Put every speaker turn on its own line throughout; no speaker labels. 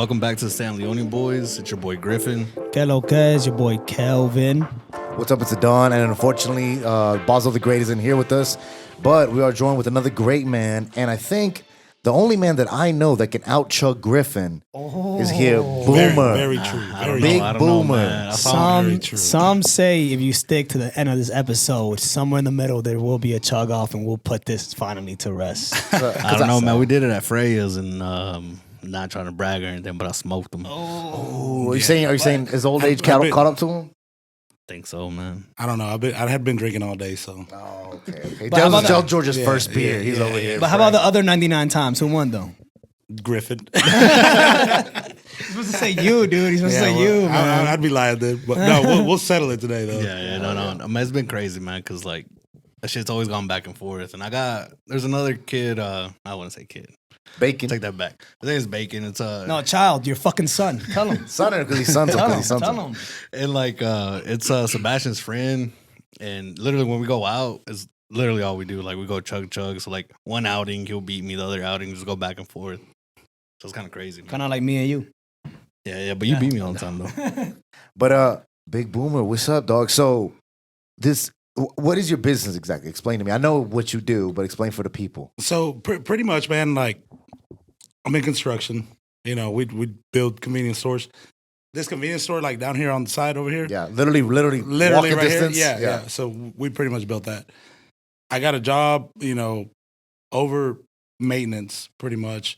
welcome back to the San Leone Boys. It's your boy Griffin.
Que lo que is your boy Kelvin.
What's up? It's Dawn, and unfortunately, Basil the Great isn't here with us, but we are joined with another great man, and I think the only man that I know that can out-chug Griffin is here, Boomer.
Very true. Very
Big
I don't
Boomer.
know, man. I found
very true.
Some say if you stick to the end of this episode, somewhere in the middle there will be a chug off, and we'll put this finally to rest.
I don't know, man. We did it at Freya's, and not trying to brag or anything, but I smoked them.
Are you saying his old age caught up to him?
Think so, man.
I don't know. I had been drinking all day, so.
Oh, okay.
But how
That was
about
George's first beer.
yeah,
He's
yeah,
over here.
But how about the other 99 times? Who won though?
Griffin.
He's supposed to say you, dude. He's supposed to say you, man.
I'd be lying then. But no, we'll settle it today, though.
No. I mean, it's been crazy, man, because, like, that shit's always gone back and forth. And there's another kid, I wouldn't say kid.
Bacon.
Take that back. His name is Bacon. It's
No, child, your fucking son. Tell him.
Son, because he's sons him.
Tell him.
And, like, it's Sebastian's friend. And literally, when we go out, it's literally all we do. Like, we go chug. So, like, one outing, he'll beat me. The other outing, just go back and forth. So it's kind of crazy, man.
Kind of like me and you.
Yeah, but you beat me all the time, though.
But Big Boomer, what's up, dog? So what is your business exactly? Explain to me. I know what you do, but explain for the people.
So pretty much, man, like, I'm in construction. You know, we build convenience stores. This convenience store, like, down here on the side over here.
Yeah, literally walking
right
distance.
here. Yeah. So we pretty much built that. I got a job, over maintenance, pretty much.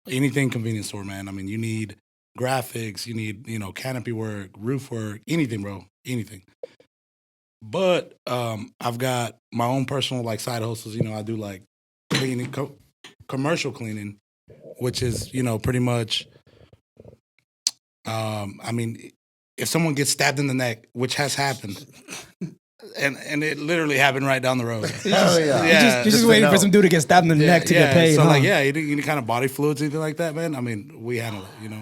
Anything convenience store, man. I mean, you need graphics, you need, canopy work, roof work, anything, bro. Anything. But I've got my own personal, like, side hustles. I do, like, cleaning, commercial cleaning, which is, pretty much, I mean, if someone gets stabbed in the neck, which has happened, and it literally happened right down the road.
Hell yeah.
You're just waiting for some dude to get stabbed in the neck to get paid.
So,
huh?
like, any kind of body fluids, anything like that, man. I mean, we handle it,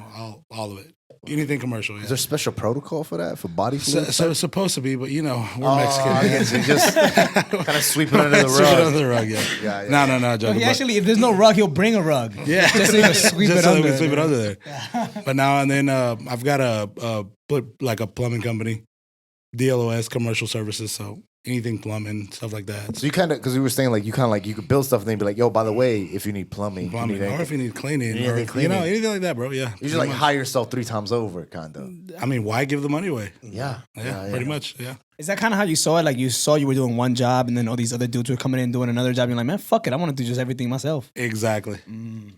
all of it. Anything commercial, yeah.
Is there special protocol for that, for body fluids?
So it's supposed to be, but, we're Mexican.
I guess you just kind of sweep it under the
Sweep it
rug.
under the rug, yeah.
Yeah.
No, joke.
Actually, if there's no rug, he'll bring a rug.
Yeah.
Just so you can sweep
Just
it
so
under.
we can sweep it under there. But now and then, I've got a plumbing company, DLOS, commercial services, so anything plumbing, stuff like that.
So you kind of, because we were saying, like, you could build stuff and then be like, yo, by the way, if you need plumbing,
Or if you need cleaning,
Yeah,
or
they clean it.
anything like that, bro. Yeah,
you just like hire yourself 3 times over, kind of.
I mean, why give the money away?
Yeah,
Pretty much. Yeah.
Is that kind of how you saw it? Like, you saw you were doing one job, and then all these other dudes were coming in doing another job. You're like, man, fuck it. I want to do just everything myself.
Exactly.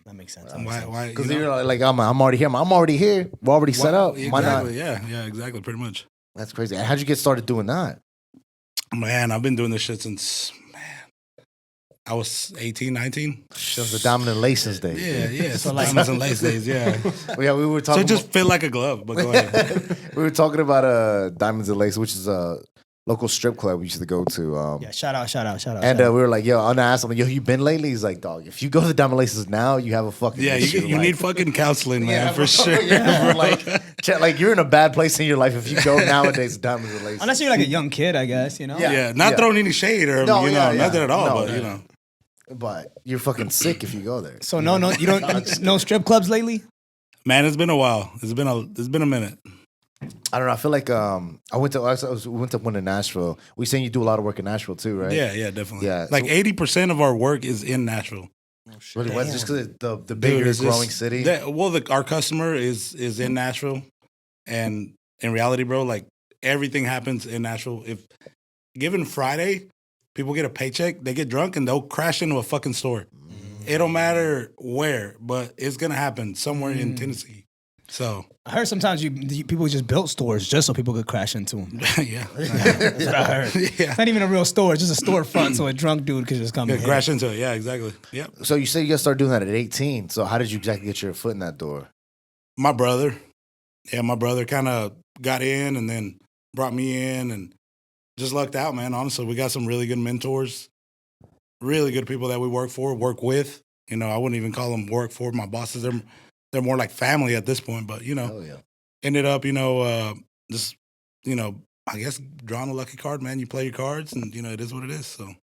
That makes sense.
Why?
Because you're like, I'm already here. I'm already here. We're already set up. Why not?
Exactly. Yeah, exactly. Pretty much.
That's crazy. And how'd you get started doing that?
Man, I've been doing this shit since, I was 18, 19.
Since the Diamond and Laces days.
Yeah. So like diamonds and lace days, yeah.
Yeah, we were
So
talking.
it just fit like a glove, but go ahead.
We were talking about Diamonds and Laces, which is a local strip club we used to go to.
Yeah, shout out.
And we were like, yo, I asked him, yo, you been lately? He's like, dog, if you go to the Diamond and Laces now, you have a fucking
Yeah,
issue.
you need fucking counseling, man, for sure.
Yeah, like you're in a bad place in your life if you go nowadays to Diamonds and Laces.
Unless you're like a young kid, I guess,
Yeah, not throwing any shade or,
No,
nothing at all,
No,
but,
But you're fucking sick if you go there.
So no, you don't no strip clubs lately?
Man, it's been a while. It's been a minute.
I don't know. I feel like we went to one in Nashville. We saying you do a lot of work in Nashville too, right?
Yeah, definitely.
Yeah,
like 80% of our work is in Nashville.
Really? What? Just because the bigger
Dude,
growing city?
Our customer is in Nashville, and in reality, bro, like everything happens in Nashville. If given Friday, people get a paycheck, they get drunk, and they'll crash into a fucking store. It don't matter where, but it's gonna happen somewhere in Tennessee. So
I heard sometimes people just built stores just so people could crash into them.
yeah,
That's what I heard.
yeah.
It's not even a real store; it's just a storefront, so a drunk dude could just come in.
Crash into it. Yeah, exactly. Yep.
So you say you got to start doing that at 18. So how did you exactly get your foot in that door?
My brother kind of got in and then brought me in and just lucked out, man. Honestly, we got some really good mentors, really good people that we work with. I wouldn't even call them work for. My bosses, they're more like family at this point, but,
Hell yeah.
ended up, just, I guess drawing a lucky card, man. You play your cards and, it is what it is. So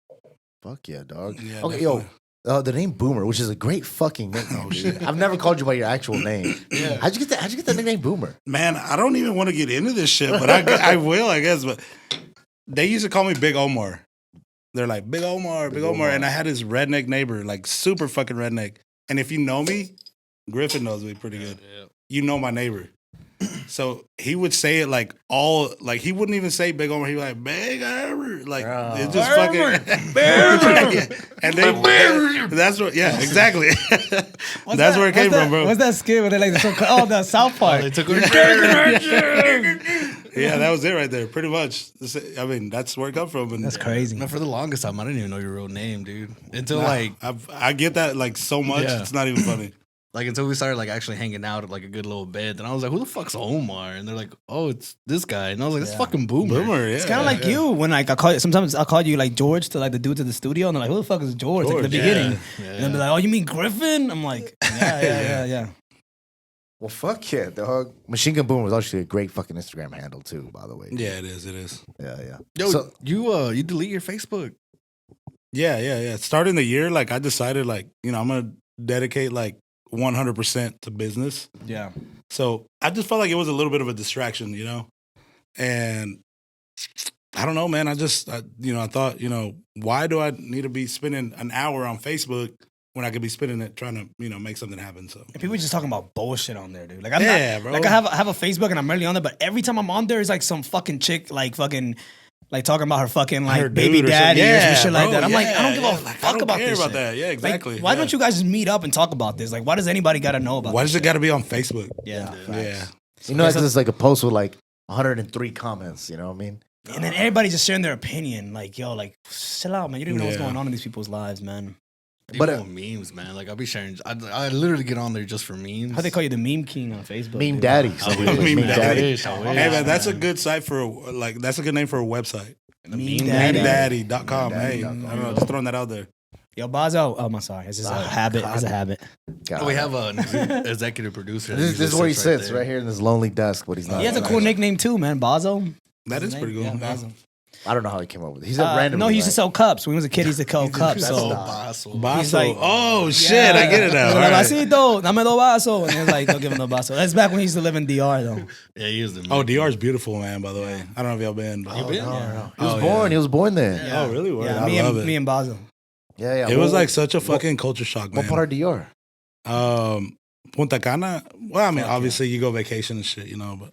Fuck yeah, dog.
Yeah,
okay,
definitely.
The name Boomer, which is a great fucking nickname. Dude. I've never called you by your actual name.
Yeah.
How'd you get that nickname Boomer?
Man, I don't even want to get into this shit, but I will, I guess. But they used to call me Big Omar. They're like, Big Omar, Big Omar. And I had this redneck neighbor, like super fucking redneck. And if you know me, Griffin knows me pretty good.
Yeah.
You know my neighbor. So he would say it like he wouldn't even say Big Omar. He was like, Big Omar. Like, it's just fucking. And that's what, yeah, exactly. That's where it came from, bro.
What's that skit where they like the South Park?
They took
Yeah, that was it right there, pretty much. I mean, that's where it comes from. And
That's crazy.
Man, for the longest time, I didn't even know your real name, dude. Until
I get that like so much,
Yeah.
it's not even funny.
like until we started like actually hanging out at like a good little bed. Then I was like, who the fuck's Omar? And they're like, oh, it's this guy. And I was like, it's fucking Boomer.
Boomer, yeah.
It's kind of like you when like I call you. Sometimes I call you like George to like the dudes at the studio, and they're like, "Who the fuck is George?" Like at the
George, yeah.
beginning,
Yeah.
and they'll be like, "Oh, you mean Griffin?" I'm like, "Yeah."
Well, fuck yeah, dog. Machine Gun Boomer was actually a great fucking Instagram handle too, by the way.
Yeah, it is.
Yeah.
Yo,
So,
you delete your Facebook?
Yeah. Starting the year, like I decided, like I'm gonna dedicate like 100% to business.
Yeah.
So I just felt like it was a little bit of a distraction, and I don't know, man. I thought, why do I need to be spending an hour on Facebook when I could be spending it trying to, make something happen? So
And people just talking about bullshit on there, dude. Like I'm
Yeah,
not,
bro.
Like I have a Facebook and I'm rarely on there, but every time I'm on there, it's like some fucking chick, like fucking. Like talking about her fucking like
Her
baby
dude or
daddy
something.
or some
Yeah,
shit like
bro,
that. I'm like, I don't
yeah,
give a
like, I
fuck
don't
about
care
this
about
shit.
that. Yeah, exactly.
Like, why
Yeah.
don't you guys just meet up and talk about this? Like, why does anybody got to know about?
Why
this
does it
shit?
got to be on Facebook?
Yeah.
Yeah.
it's just like a post with like 103 comments. You know what I mean?
And then everybody just sharing their opinion. Like, yo, like, chill out, man. You don't even know what's
Yeah.
going on in these people's lives, man.
But
But,
memes, man. Like I'll be sharing. I literally get on there just for memes.
How they call you the meme king on Facebook?
Meme
dude?
daddy.
I
Some people
wish.
say
Meme
meme
I
daddy.
wish. I wish.
Hey man, that's a good site that's a good name for a website.
The
Meme
daddy.
daddy.
MemeDaddy.com. Hey, I don't know, just throwing that out there.
Yo, Bazo. Oh, I'm sorry. It's just a habit. It's a habit.
God.
We have an executive producer.
This is where he sits, right here in this lonely desk, but he's not.
He has a cool nickname too, man. Bazo.
That is pretty cool.
Yeah,
Yeah.
Bazo.
I don't know how he came up with it. He said randomly.
No, he used to
right?
sell cups. When he was a kid, he used to sell cups. So.
Basso.
like-
Oh shit, I get it now.
He's
All
like,
right.
vasito, dame dos vasos. And he was like, don't give him no vaso. That's back when he used to live in DR, though.
Yeah, he is the.
Oh, DR's beautiful, man. By the way, I don't know if y'all been. But
You been?
No. He
Oh,
was born.
yeah.
He was born there.
Yeah.
Oh, really? Word.
Yeah,
I love it.
me and Bazo.
Yeah.
It was
What-
like such a fucking culture shock, man.
What part of DR?
Punta Cana. Well, I mean,
Fuck
obviously you go vacation and shit, but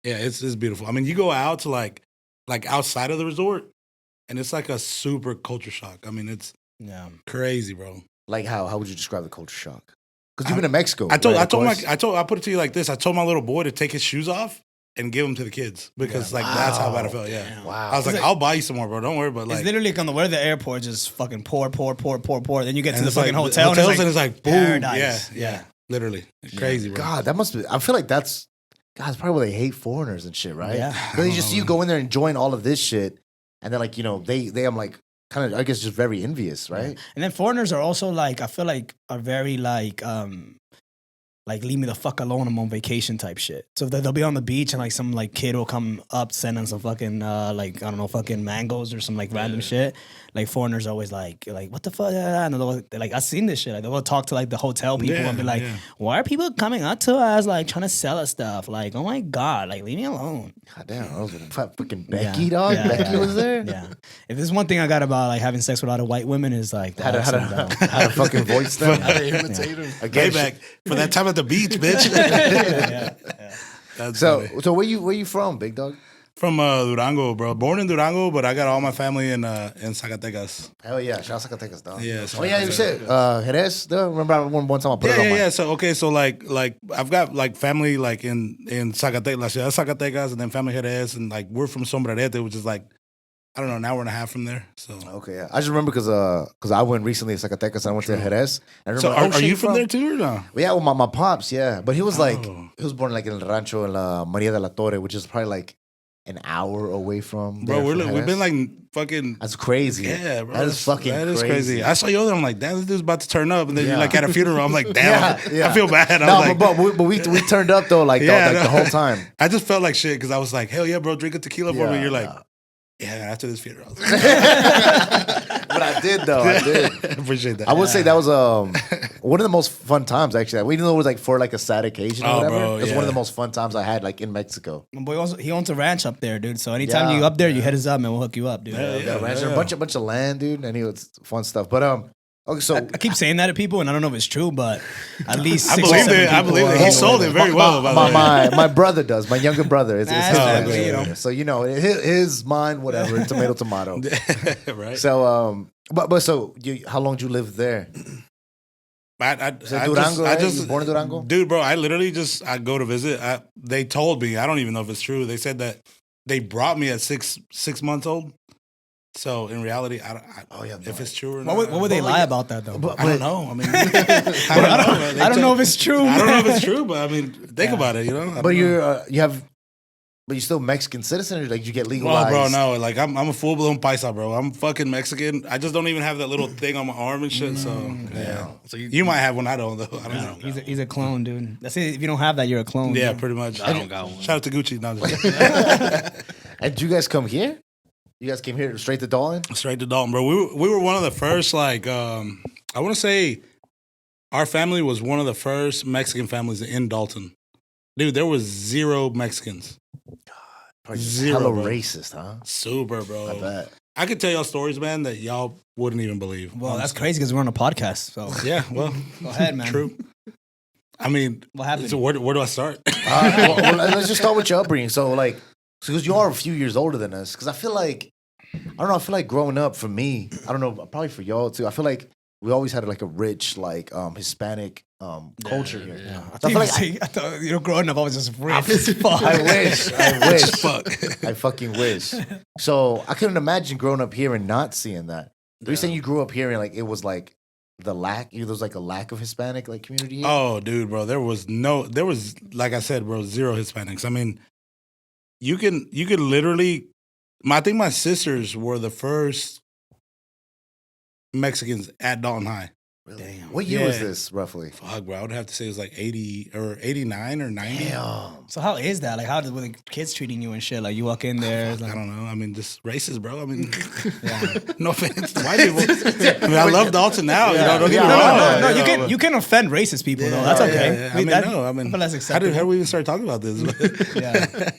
yeah, it's beautiful. I mean, you go out to like outside of the resort, and it's like a super culture shock. I mean, it's
Yeah.
crazy, bro.
Like how? How would you describe the culture shock? Because you've been to Mexico.
I
right, of course?
I put it to you like this. I told my little boy to take his shoes off and give them to the kids because that's how bad I felt. Yeah.
Wow.
I was like,
It's like-
I'll buy you some more, bro. Don't worry. But like,
It's literally on the way to the airport, just fucking pour. Then you get to
and
the
it's
fucking
like,
hotel,
hotels,
and it's like
boom.
paradise.
Yeah. Literally. Crazy, bro.
God, that must be. I feel like that's probably why they hate foreigners and shit, right?
Yeah.
Because they just see you go in there enjoying all of this shit, and then like they I'm like kind of I guess just very envious, right?
And then foreigners are also like, I feel like are very like leave me the fuck alone, I'm on vacation type shit. So they'll be on the beach and like some like kid will come up sending some fucking like I don't know fucking mangoes or some like random shit. Like foreigners are always like what the fuck? And they're like I've seen this shit. Like they'll talk to like the hotel people and be like, why are people coming up to us like trying to sell us stuff? Like oh my god, like leave me alone.
God damn, I was fucking Becky, dog.
Yeah,
Becky
yeah.
was there.
Yeah. If there's one thing I got about like having sex with a lot of white women is like the
How to
accent, though.
how to fucking voice them.
How they imitate him.
Again,
Payback for that time at the beach, bitch. That's
So
funny.
so where you from, big dog?
From Durango, bro. Born in Durango, but I got all my family in Zacatecas.
Hell yeah, shout out Zacatecas, dog.
Yeah,
Oh yeah, you said Jerez. Though? Remember one time I put it on
Yeah,
my.
yeah. So okay, so like I've got like family like in Zacatecas, La Ciudad de Zacatecas, and then family Jerez, and like we're from Sombrerete, which is like I don't know, an hour and a half from there. So
Okay, yeah. I just remember because I went recently to Zacatecas and I went to Jerez. And I
So
remember,
are
shit,
you from there too or no?
Well, yeah, well, my pops, yeah. But he was like,
Oh.
he was born like in El Rancho in La Maria de la Torre, which is probably like an hour away from
Bro,
there, from
we've
Jerez.
been like fucking
That's crazy.
yeah, bro.
That is fucking
that
crazy.
is crazy. I saw you there. I'm like, damn, this dude's about to turn up, and then
Yeah.
you're like at a funeral. I'm like, damn,
Yeah.
I feel bad. I
No,
was like,
but we turned up though, like,
Yeah,
the
no.
whole time.
I just felt like shit because I was like, hell yeah, bro, drink a tequila for me.
Yeah,
You're like,
yeah.
yeah, after this funeral.
But I did though. I did.
Appreciate that.
I would say that was one of the most fun times actually. Even though it was like for like a sad occasion or
Oh,
whatever,
bro,
it was one
yeah.
of the most fun times I had like in Mexico.
My boy he owns a ranch up there, dude. So anytime
Yeah.
you up there, you hit us up, man. We'll hook you up, dude.
Yeah, ranch, a bunch of land, dude, and it was fun stuff. But okay, so
I keep saying that to people, and I don't know if it's true, but at least
I
6 or
believe
7
it. I
people
believe it.
are-
He sold it very well. By the way.
my brother does. My younger brother. It's his
That's
ranch.
good, you know.
So his mine, whatever. Tomato.
Right.
So but so how long did you live there? So Durango, right? You was born in Durango?
Dude, bro, I literally I go to visit. They told me, I don't even know if it's true. They said that they brought me at six months old. So in reality, if it's true or not.
What would they lie about that though?
But-
I don't know. I mean,
I don't know if it's true.
I don't know if
man.
it's true, but I mean, think about it. You know.
But you're still Mexican citizen, or like you get
Well,
legalized?
bro, no. Like I'm a full blown paisa, bro. I'm fucking Mexican. I just don't even have that little thing on my arm and shit. So yeah.
So
You might have one. I don't though. I don't know.
He's a clone, dude. That's it. If you don't have that, you're a clone.
Yeah,
dude.
pretty much.
I don't got one.
Shout out to Gucci. No, I'm just kidding.
And did you guys come here? You guys came here straight to Dalton?
Straight to Dalton, bro. We were one of the first, like, I want to say our family was one of the first Mexican families in Dalton. Dude, there was 0 Mexicans.
Probably just
Zero,
hella
bro.
racist, huh?
Super, bro.
I bet.
I could tell y'all stories, man, that y'all wouldn't even believe.
Well, that's crazy because we're on a podcast. So
Yeah, well,
go ahead, man.
true. I mean,
What happened?
so where do I start?
Well, let's just start with your upbringing. So, like, because you are a few years older than us, because I feel like growing up for me, I don't know, probably for y'all too, I feel like we always had like a rich, like, Hispanic culture here.
yeah.
So I feel like
I thought growing up, I was just rich as fuck.
I wish.
Fuck.
I fucking wish. So I couldn't imagine growing up here and not seeing that. Are you saying you grew up here and like it was like there was like a lack of Hispanic like community here?
Oh, dude, bro, there was like I said, bro, 0 Hispanics. I mean, you could literally. I think my sisters were the first Mexicans at Dalton High.
Really?
Damn.
What year was
Yeah.
this roughly?
Fuck, bro, I would have to say it was like 80 or 89 or 90.
Damn.
So how is that? Like, were the kids treating you and shit? Like, you walk in there, it's
I
like,
don't know. I mean, just racist, bro. I mean,
yeah.
no offense to white people. I mean, I love Dalton now. You know, don't get
Yeah.
me
No,
wrong.
no,
you know,
you can offend racist people though. That's
yeah,
okay.
yeah, yeah. I mean,
that-
no. I mean,
feel that's
how
acceptable.
did we even start talking about this?
Yeah.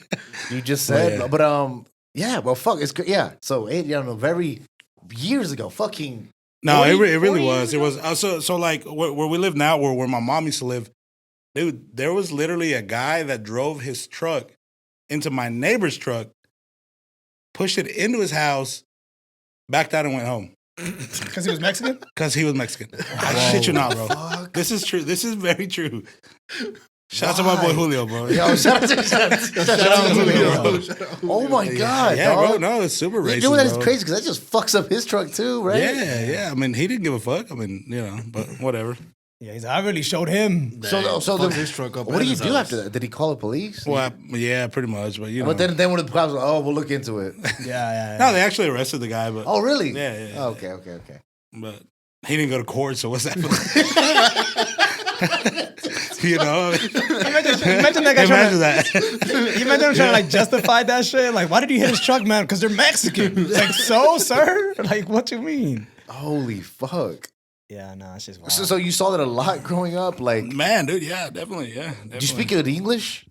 You just said,
yeah.
but yeah, well, fuck, it's good. Yeah, so very years ago, fucking.
No,
40
it really
40
was.
years
It was so like where we live now, where my mom used to live, dude. There was literally a guy that drove his truck into my neighbor's truck, pushed it into his house, backed out and went home
Because he was Mexican?
because he was Mexican. I shit you not, bro. This is true. This is very true. Shout out to my boy
Why?
Julio, bro.
Yo, shout out to Julio. Oh my god,
yeah,
dog.
bro. No, it's super racist.
You know what? That's
bro.
crazy because that just fucks up his truck too, right?
Yeah. I mean, he didn't give a fuck. I mean, you know, but whatever.
Yeah, he's like, I really showed him.
So
Fucked
the-
his truck up
What
at
do you
his
do
house.
after that? Did he call the police?
Well, yeah, pretty much. But you know,
But then when the cops were, we'll look into it.
Yeah.
no, they actually arrested the guy, but
Oh, really?
Yeah.
Oh, okay.
But he didn't go to court, so what's that? You know,
Imagine that guy
imagine
trying
that.
to, you imagine him trying to like justify that shit. Like, why did you hit his truck, man? Because they're Mexican. Like, so, sir? Like, what you mean?
Holy fuck.
Yeah, no, it's just wild.
So you saw that a lot growing up? Like,
Man, dude, yeah, definitely, yeah. Definitely.
did you speak good English?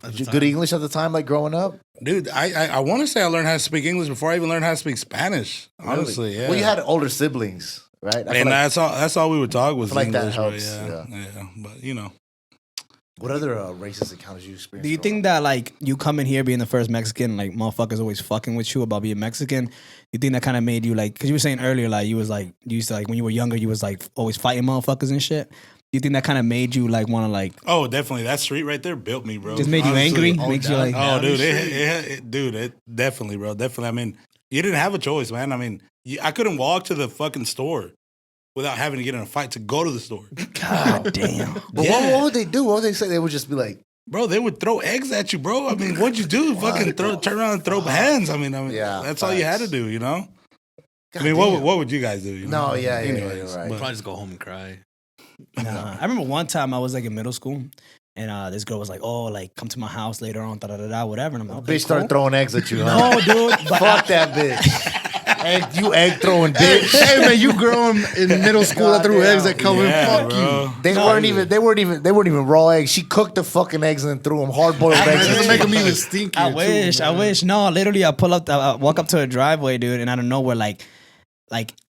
At
Did
the
you good
time.
English at the time, like growing up?
Dude, I want to say I learned how to speak English before I even learned how to speak Spanish. Honestly,
Really?
yeah.
Well, you had older siblings, right? I feel
and
like-
that's all we would talk was
I feel like that
English. bro,
helps,
yeah. But you know,
what other racist encounters you experienced?
Do you
growing
think that like you coming here being the first Mexican, like motherfuckers always fucking with you about being Mexican? You think that kind of made you like? Because you were saying earlier, like you used to like when you were younger, you was like always fighting motherfuckers and shit. Do you think that kind of made you like want to like
oh, definitely that street right there built me, bro.
just made you
Honestly.
angry? Makes you like
Oh, dude, it definitely, bro, definitely. I mean, you didn't have a choice, man. I mean, I couldn't walk to the fucking store without having to get in a fight to go to the store.
God damn.
But
Yeah.
what would they do? What would they say? They would just be like,
Bro, they would throw eggs at you, bro. I mean, what'd you do? Fucking turn around and throw hands. I mean,
Yeah,
that's all you had to
facts.
do, you know?
God
I mean,
damn.
what would you guys do? You
No,
know?
yeah,
Anyways,
you're right.
but-
Probably just go home and cry.
Nah. I remember one time I was like in middle school, and this girl was like, "Oh, like come to my house later on, da da da da, whatever." And I'm like, okay,
Bitch started
cool.
throwing eggs at you, huh?
No, dude. But
Fuck that bitch. egg throwing bitch.
Hey man, you growing in middle school that threw eggs at Kelvin? Fuck you.
They weren't even raw eggs. She cooked the fucking eggs and then threw them hard boiled eggs.
Doesn't make them even stinky.
I wish. No, literally, I walk up to her driveway, dude, and I don't know where like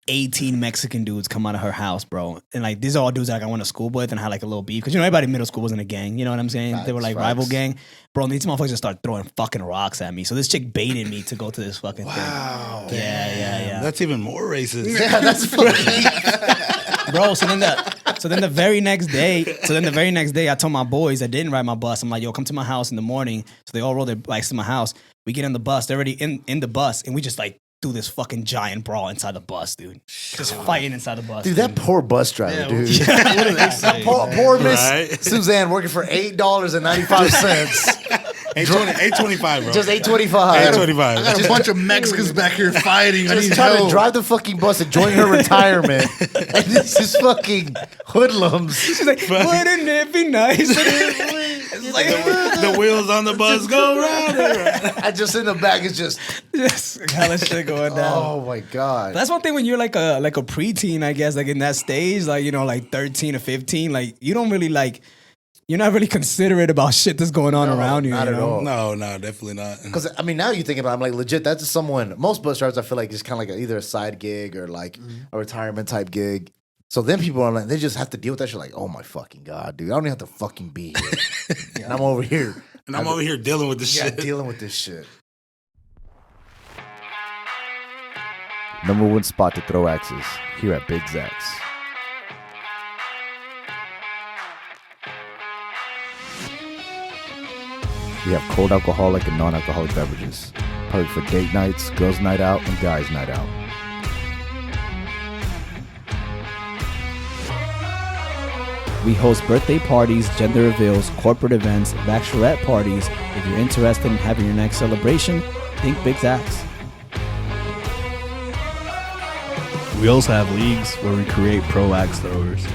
18 Mexican dudes come out of her house, bro. And like these are all dudes that like, I went to school with and had like a little beef. Because everybody in middle school was in a gang. You know what I'm saying? They were like rival gang. Bro, and these motherfuckers just start throwing fucking rocks at me. So this chick baited me to go to this fucking thing.
Wow.
Yeah.
That's even more racist.
Yeah, that's fucking.
Bro, so then the very next day, I told my boys that didn't ride my bus, I'm like, yo, come to my house in the morning. So they all roll their bikes to my house. We get in the bus. They're already in the bus. And we just like do this fucking giant brawl inside the bus, dude. Just fighting inside the bus.
Dude, that poor bus driver, dude.
What do they say?
Poor Miss
Right?
Suzanne working for $8.95.
$8.25, bro.
Just $8.25.
$8.25.
I got a bunch of Mexicans back here fighting. I
Just
need
trying to
help.
drive the fucking bus, enjoying her retirement. And this is fucking hoodlums.
She's like, wouldn't it be nice? It's like,
The wheels on the bus go round and round.
I just in the back is just,
hella shit going down.
oh my God.
That's one thing when you're like a preteen, I guess, like in that stage, like, you know, like 13 or 15, like you don't really like, you're not really considerate about shit that's going on around you.
not
you
at
know?
all.
No, definitely not.
Because, I mean, now you think about it, I'm like, legit, that's just someone, most bus drivers, I feel like, is kind of like either a side gig or like a retirement type gig. So then people are like, they just have to deal with that shit like, oh my fucking God, dude, I don't even have to fucking be here. And I'm over here.
And I'm over here dealing with this shit.
Dealing with this shit. Number one spot to throw axes here at Big Zach's. We have cold alcoholic and non-alcoholic beverages. Perfect for date nights, girls' night out, and guys' night out.
We host birthday parties, gender reveals, corporate events, bachelorette parties. If you're interested in having your next celebration, think Big Zach's.
We also have leagues where we create pro axe throwers.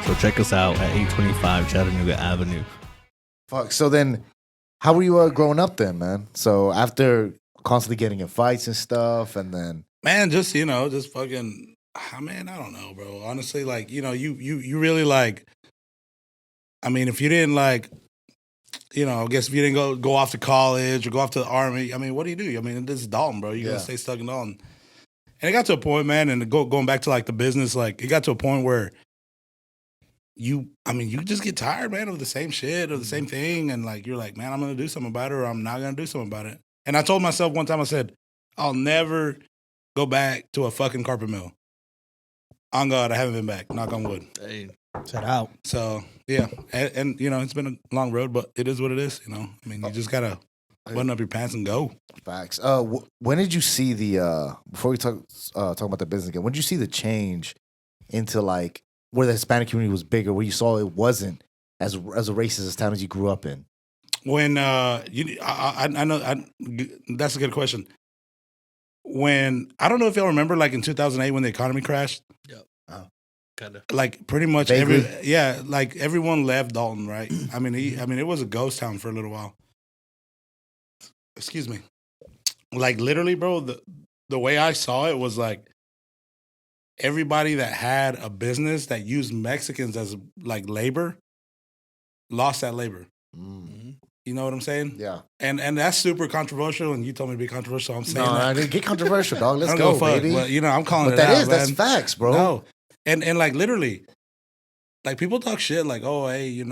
So check us out at 825 Chattanooga Avenue.
Fuck. So then, how were you growing up then, man? So after constantly getting in fights and stuff, and then
Man, just fucking. I don't know, bro. Honestly, like you really like. I mean, if you didn't like, I guess if you didn't go off to college or go off to the army, I mean, what do you do? I mean, this is Dalton, bro. You're gonna stay stuck in Dalton. And it got to a point, man, and going back to like the business, like it got to a point where you just get tired, man, of the same shit or the same thing, and like you're like, man, I'm gonna do something about it, or I'm not gonna do something about it. And I told myself one time, I said, I'll never go back to a fucking carpet mill. On God, I haven't been back. Knock on wood.
Hey.
Shout out.
So yeah, and it's been a long road, but it is what it is. I mean, you just gotta button up your pants and go.
facts. When did you see the before we talk about the business again? When did you see the change into like where the Hispanic community was bigger, where you saw it wasn't as a racist as time as you grew up in?
When I know that's a good question. When I don't know if y'all remember, like in 2008 when the economy crashed.
Yep. Kind of.
Like pretty much
Vaguely.
like everyone left Dalton, right? I mean, it was a ghost town for a little while. Excuse me. Like literally, bro, the way I saw it was like everybody that had a business that used Mexicans as like labor lost that labor.
Mm.
You know what I'm saying?
Yeah.
And that's super controversial, and you told me to be controversial. I'm saying
No,
that.
I didn't get controversial, dog. Let's
I don't
go,
give a fuck,
baby.
But I'm calling
But
it
that
out,
is that's
man.
facts, bro.
No. And like literally, like people talk shit like, oh, hey,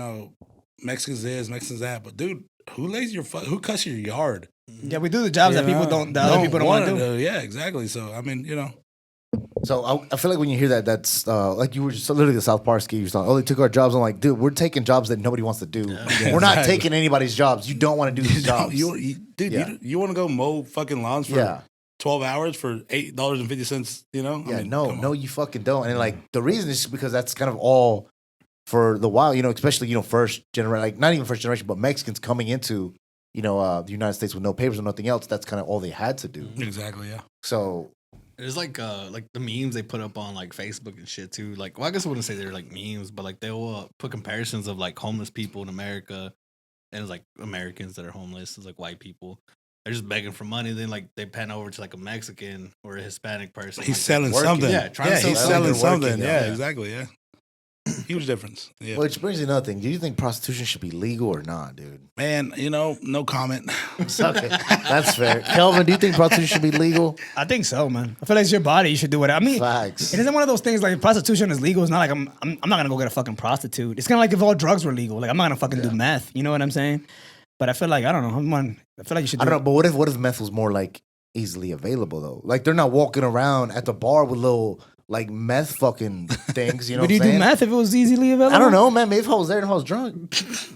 Mexicans this, Mexicans that. But dude, who cuts your yard?
Yeah, we do the jobs that people don't, that other people don't want to do.
Yeah, exactly. So I mean,
So I feel like when you hear that, that's like you were just literally the South Park skit. You thought, oh, they took our jobs. I'm like, dude, we're taking jobs that nobody wants to do.
Yeah.
We're not
Exactly.
taking anybody's jobs. You don't want to do these jobs.
You want to go mow fucking lawns for 12 hours for $8.50?
Yeah,
come
no,
on.
you fucking don't. And like the reason is because that's kind of all for the while, especially first generation, like not even first generation, but Mexicans coming into the United States with no papers or nothing else. That's kind of all they had to do.
Exactly. Yeah.
So
It's like the memes they put up on like Facebook and shit too. Like, well, I guess I wouldn't say they're like memes, but like they'll put comparisons of like homeless people in America, and it's like Americans that are homeless. It's like white people. They're just begging for money. Then like they pan over to like a Mexican or a Hispanic person.
He's
like,
selling
working.
something.
Yeah, trying to sell
he's
something.
selling
They're working,
something.
yeah.
Yeah, exactly. Yeah, huge difference. Yeah,
Which brings me to another thing. Do you think prostitution should be legal or not, dude?
man. No comment.
Okay, that's fair. Kelvin, do you think prostitution should be legal?
I think so, man. I feel like it's your body. You should do whatever. I mean,
Facts.
it isn't one of those things like if prostitution is legal. It's not like I'm not gonna go get a fucking prostitute. It's kind of like if all drugs were legal. Like I'm not gonna fucking do meth. You know what I'm saying? But I feel like I don't know. I feel like you should.
I don't know, but what if meth was more like easily available though? Like they're not walking around at the bar with little like meth fucking things. You know
Would
what
you
I'm saying?
do meth if it was easily available?
I don't know, man. Maybe if I was there and I was drunk.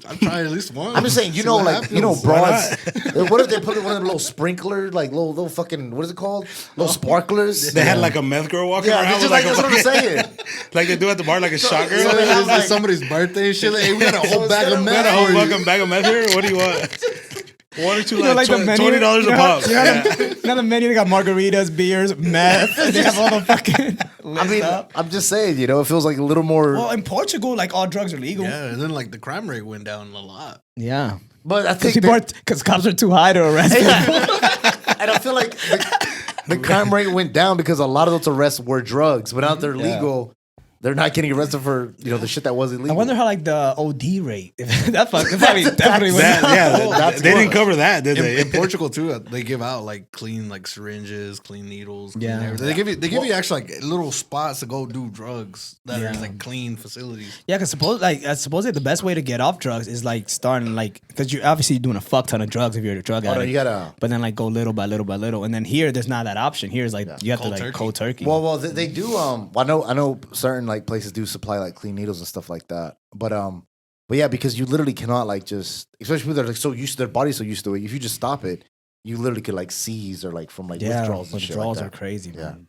I'd try at least one.
I'm just saying,
See what
broads. What if they put one of the little sprinklers, like little fucking, what is it called? Little sparklers.
They had like a meth girl walking
Yeah,
around
it's
with
just like
like
that's
a
what I'm
fucking-
saying.
like they do at the bar, like a shot girl.
So
It's
they have,
like
like-
somebody's birthday and shit. Like, hey, we got a whole bag of
We
meth.
got a whole
for you.
fucking bag of meth here. What do you want? One or two,
You know,
like,
like the menu,
$20 a pop.
You know the menu. They got margaritas, beers, meth. They have all the fucking.
I mean, I'm just saying, it feels like a little more.
Well, in Portugal, like all drugs are legal.
Yeah, and then like the crime rate went down a lot.
Yeah.
but I think,
Because cops are too high to arrest them.
and I feel like the crime rate went down because a lot of those arrests were drugs, but now they're legal. They're not getting arrested for the shit that wasn't
I
legal.
wonder how like the OD rate. That probably definitely went
That,
down.
yeah,
That's
they didn't
good.
cover that, did
In,
they?
in Portugal too, they give out like clean like syringes, clean needles. Clean
Yeah.
everything. They give you actually like little spots to go do drugs that are
Yeah.
like clean facilities.
Yeah, because supposedly the best way to get off drugs is like starting like because you're obviously doing a fuck ton of drugs if you're a drug
Oh, no,
addict.
you gotta.
But then like go little by little by little, and then here there's not that option. Here's like you have
Cold
to like
turkey.
cold turkey.
Well, they do. I know certain like places do supply like clean needles and stuff like that. But yeah, because you literally cannot like just, especially people that are like so used to their body's so used to it. If you just stop it, you literally could like seize or like from like withdrawals and shit
withdrawals
like
are
that.
crazy,
Yeah.
man.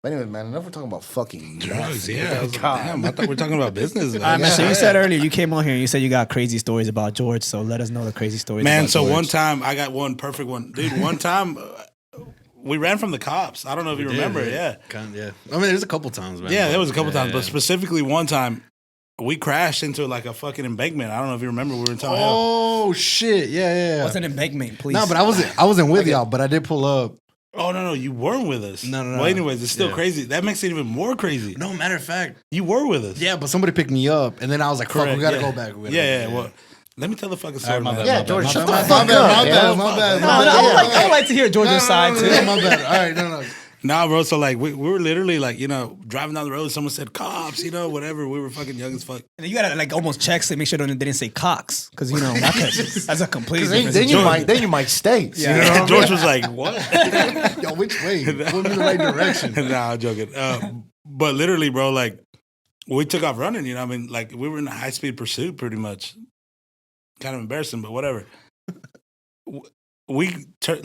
But anyway, man, enough we're talking about fucking
Drugs,
meth.
yeah. I was like,
God.
damn, I thought we were talking about business.
All right, man, so
Yeah.
you said earlier you came on here and you said you got crazy stories about George. So let us know the crazy stories.
Man,
about
so
George.
one time I got one perfect one. Dude, one time we ran from the cops. I don't know if you remember. Yeah.
Yeah. I mean, there's a couple times, man.
Yeah, there was a couple
Yeah,
times, but specifically one time we crashed into like a fucking embankment. I don't know if you remember. We were in Town Hill.
Oh shit! Yeah.
What's an embankment, please?
No, but I wasn't with y'all, but I did pull up.
Oh, no, you weren't with us.
No.
Well, anyways, it's still
Yeah.
crazy. That makes it even more crazy.
No, matter of fact,
You were with us.
yeah, but somebody picked me up, and then I was like, "Fuck, we gotta
yeah.
go back." We gotta
Yeah,
go back.
well, let me tell the fucking story,
my
man.
bad,
Yeah,
my
George,
bad,
shut
my
the
bad,
fuck
my bad,
up,
my
man.
bad, my bad,
No,
my
no,
bad.
I would like to hear George's side too.
Yeah, my bad. All right, no.
Nah, bro. So like we were literally like, driving down the road. Someone said cops, whatever. We were fucking young as fuck.
And you gotta like almost check to make sure they didn't say Cox, because that's a complete.
Then you might stay.
Yeah.
You know what I mean?
George was like, what?
Yo, which way? Put me in the right direction.
Nah, I'm joking. But literally, bro, like we took off running. I mean, like we were in a high speed pursuit, pretty much. Kind of embarrassing, but whatever. We took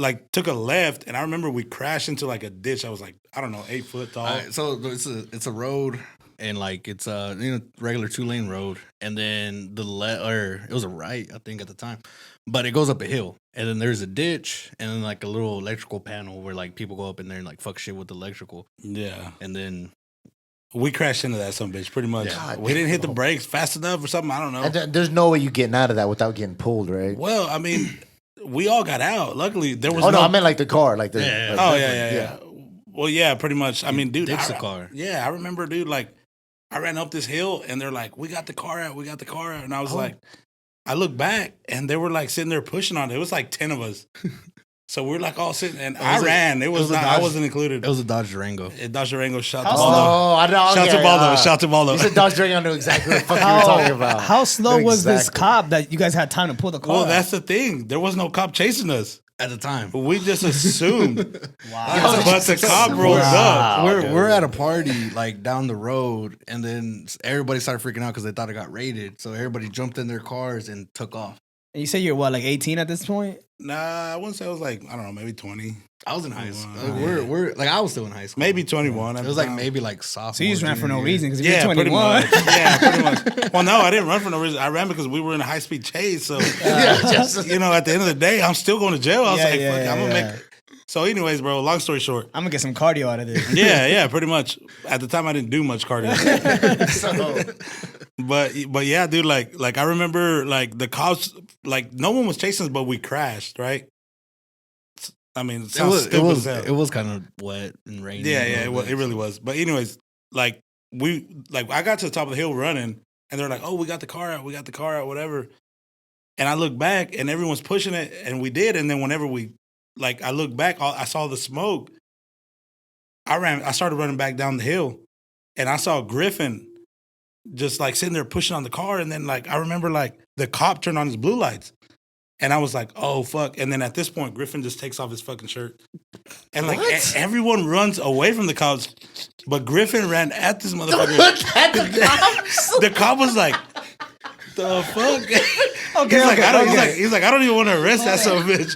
a left, and I remember we crashed into like a ditch. I was like, I don't know, 8 foot tall.
All right, so it's a road, and like it's a regular 2-lane road, and then it was a right, I think at the time, but it goes up a hill, and then there's a ditch, and then like a little electrical panel where like people go up in there and like fuck shit with electrical,
Yeah,
and then
we crashed into that some bitch. Pretty much,
God
we didn't hit the
damn.
brakes fast enough or something. I don't know.
And there's no way you getting out of that without getting pulled, right?
Well, I mean, we all got out. Luckily, there was
Oh no, I meant like the car, like the.
Yeah.
like-
Oh yeah. Well, yeah, pretty much. I mean, dude,
ditched the car.
Yeah, I remember, dude. Like, I ran up this hill, and they're like, "We got the car out. We got the car out." And I was like, I looked back, and they were like sitting there pushing on it. It was like 10 of us. So we were like all sitting, and I ran. It was
a
not. I
Dodge-
wasn't included.
It was a Dodge Durango.
Dodge Durango. Shout to
How
Baldo.
Oh, I know.
Shout to
okay,
Baldo. Shout to Baldo.
You said Dodge Durango. I know exactly what the fuck you were talking about.
How slow was this
Exactly.
cop that you guys had time to pull the car?
Well,
out?
that's the thing. There was no cop chasing us.
At the time,
We just assumed.
wow.
But the cop rolled up.
we're at a party like down the road, and then everybody started freaking out because they thought it got raided. So everybody jumped in their cars and took off.
And you say you're what, like 18 at this point?
Nah, I wouldn't say I was like, I don't know, maybe 20.
I was in high school.
Wow.
We're like I was still in high school.
Maybe 21.
It was like maybe like sophomore.
So you just ran for no
junior year.
reason because if
Yeah,
you're
pretty
21.
much. Yeah, pretty much. Well, no, I didn't run for no reason. I ran because we were in a high speed chase. So,
Yeah, just-
at the end of the day, I'm still going to jail. I was
Yeah,
like,
yeah,
fuck,
yeah,
I'm going to
yeah.
make. So, anyways, bro. Long story short.
I'm gonna get some cardio out of this.
Yeah, pretty much. At the time, I didn't do much cardio. But yeah, dude. Like I remember, like the cops, like no one was chasing us, but we crashed, right? I mean, it
was kind of wet and rainy.
Yeah, it really was. But anyways, like I got to the top of the hill running, and they're like, "Oh, we got the car out, whatever." And I look back, and everyone's pushing it, and we did. And then whenever I look back, I saw the smoke. I started running back down the hill, and I saw Griffin just like sitting there pushing on the car. And then like I remember like the cop turned on his blue lights. And I was like, oh, fuck. And then at this point, Griffin just takes off his fucking shirt. And like everyone runs away from the cops. But Griffin ran at this motherfucker. The cop was like, the fuck? He's like, I don't even want to arrest that son of a bitch.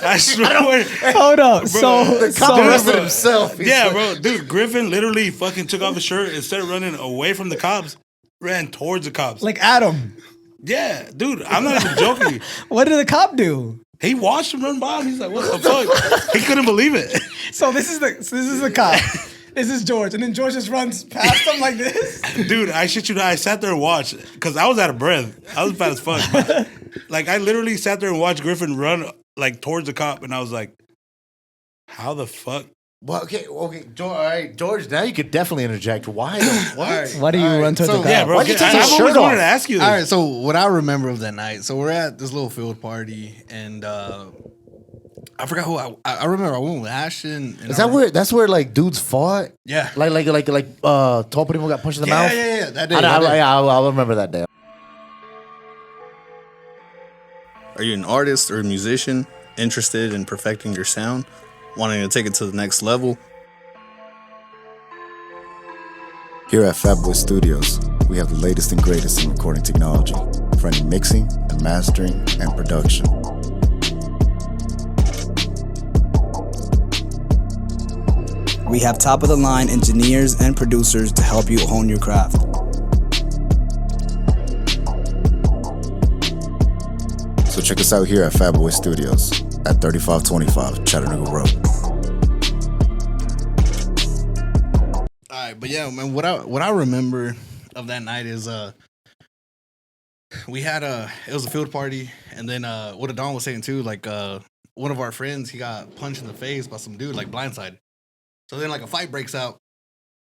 I swear.
Hold up.
Bro, the cop arrested himself.
Bro. Dude, Griffin literally fucking took off his shirt. Instead of running away from the cops, ran towards the cops.
Like Adam.
Yeah, dude, I'm not even joking.
What did the cop do?
He watched him run by him. He's like, what the fuck? He couldn't believe it.
So this is the cop. This is George. And then George just runs past him like this.
Dude, I shit you not. I sat there and watched because I was out of breath. I was fat as fuck. But, like, I literally sat there and watched Griffin run like towards the cop. And I was like, how the fuck?
Well, okay, George, all right, George, now you could definitely interject. Why?
Why do you run towards the cop?
Yeah, bro.
Why'd you take your
I've
shirt
always
off?
wanted to ask you this.
All right, so what I remember of that night, so we're at this little field party, and I forgot who I remember. I went with Ashton. And
That's where like dudes fought?
Yeah.
Like tall people got punched in the mouth?
Yeah. That day.
I'll remember that day.
Are you an artist or a musician interested in perfecting your sound, wanting to take it to the next level?
Here at Fatboy Studios, we have the latest and greatest in recording technology for any mixing and mastering and production.
We have top-of-the-line engineers and producers to help you hone your craft.
So check us out here at Fatboy Studios at 3525 Chattanooga Road.
All right, but yeah, man, what I remember of that night is we had it was a field party, and then what Don was saying too, like one of our friends, he got punched in the face by some dude, like blindsided. So then like a fight breaks out,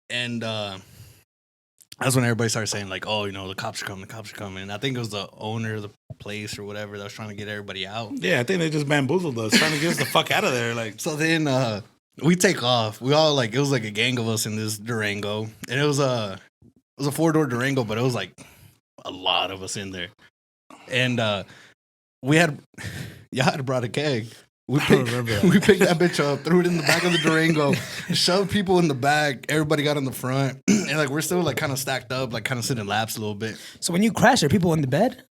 and that's when everybody started saying like, oh, you know, the cops are coming. And I think it was the owner of the place or whatever that was trying to get everybody out.
Yeah, I think they just bamboozled us, trying to get us the fuck out of there. Like,
so then we take off. We all like, it was like a gang of us in this Durango, and it was a 4-door Durango, but it was like a lot of us in there, and y'all had brought a keg. We picked that bitch up, threw it in the back of the Durango, shoved people in the back. Everybody got in the front, and like we're still like kind of stacked up, like kind of sitting in laps a little bit.
So when you crash, are people in the bed?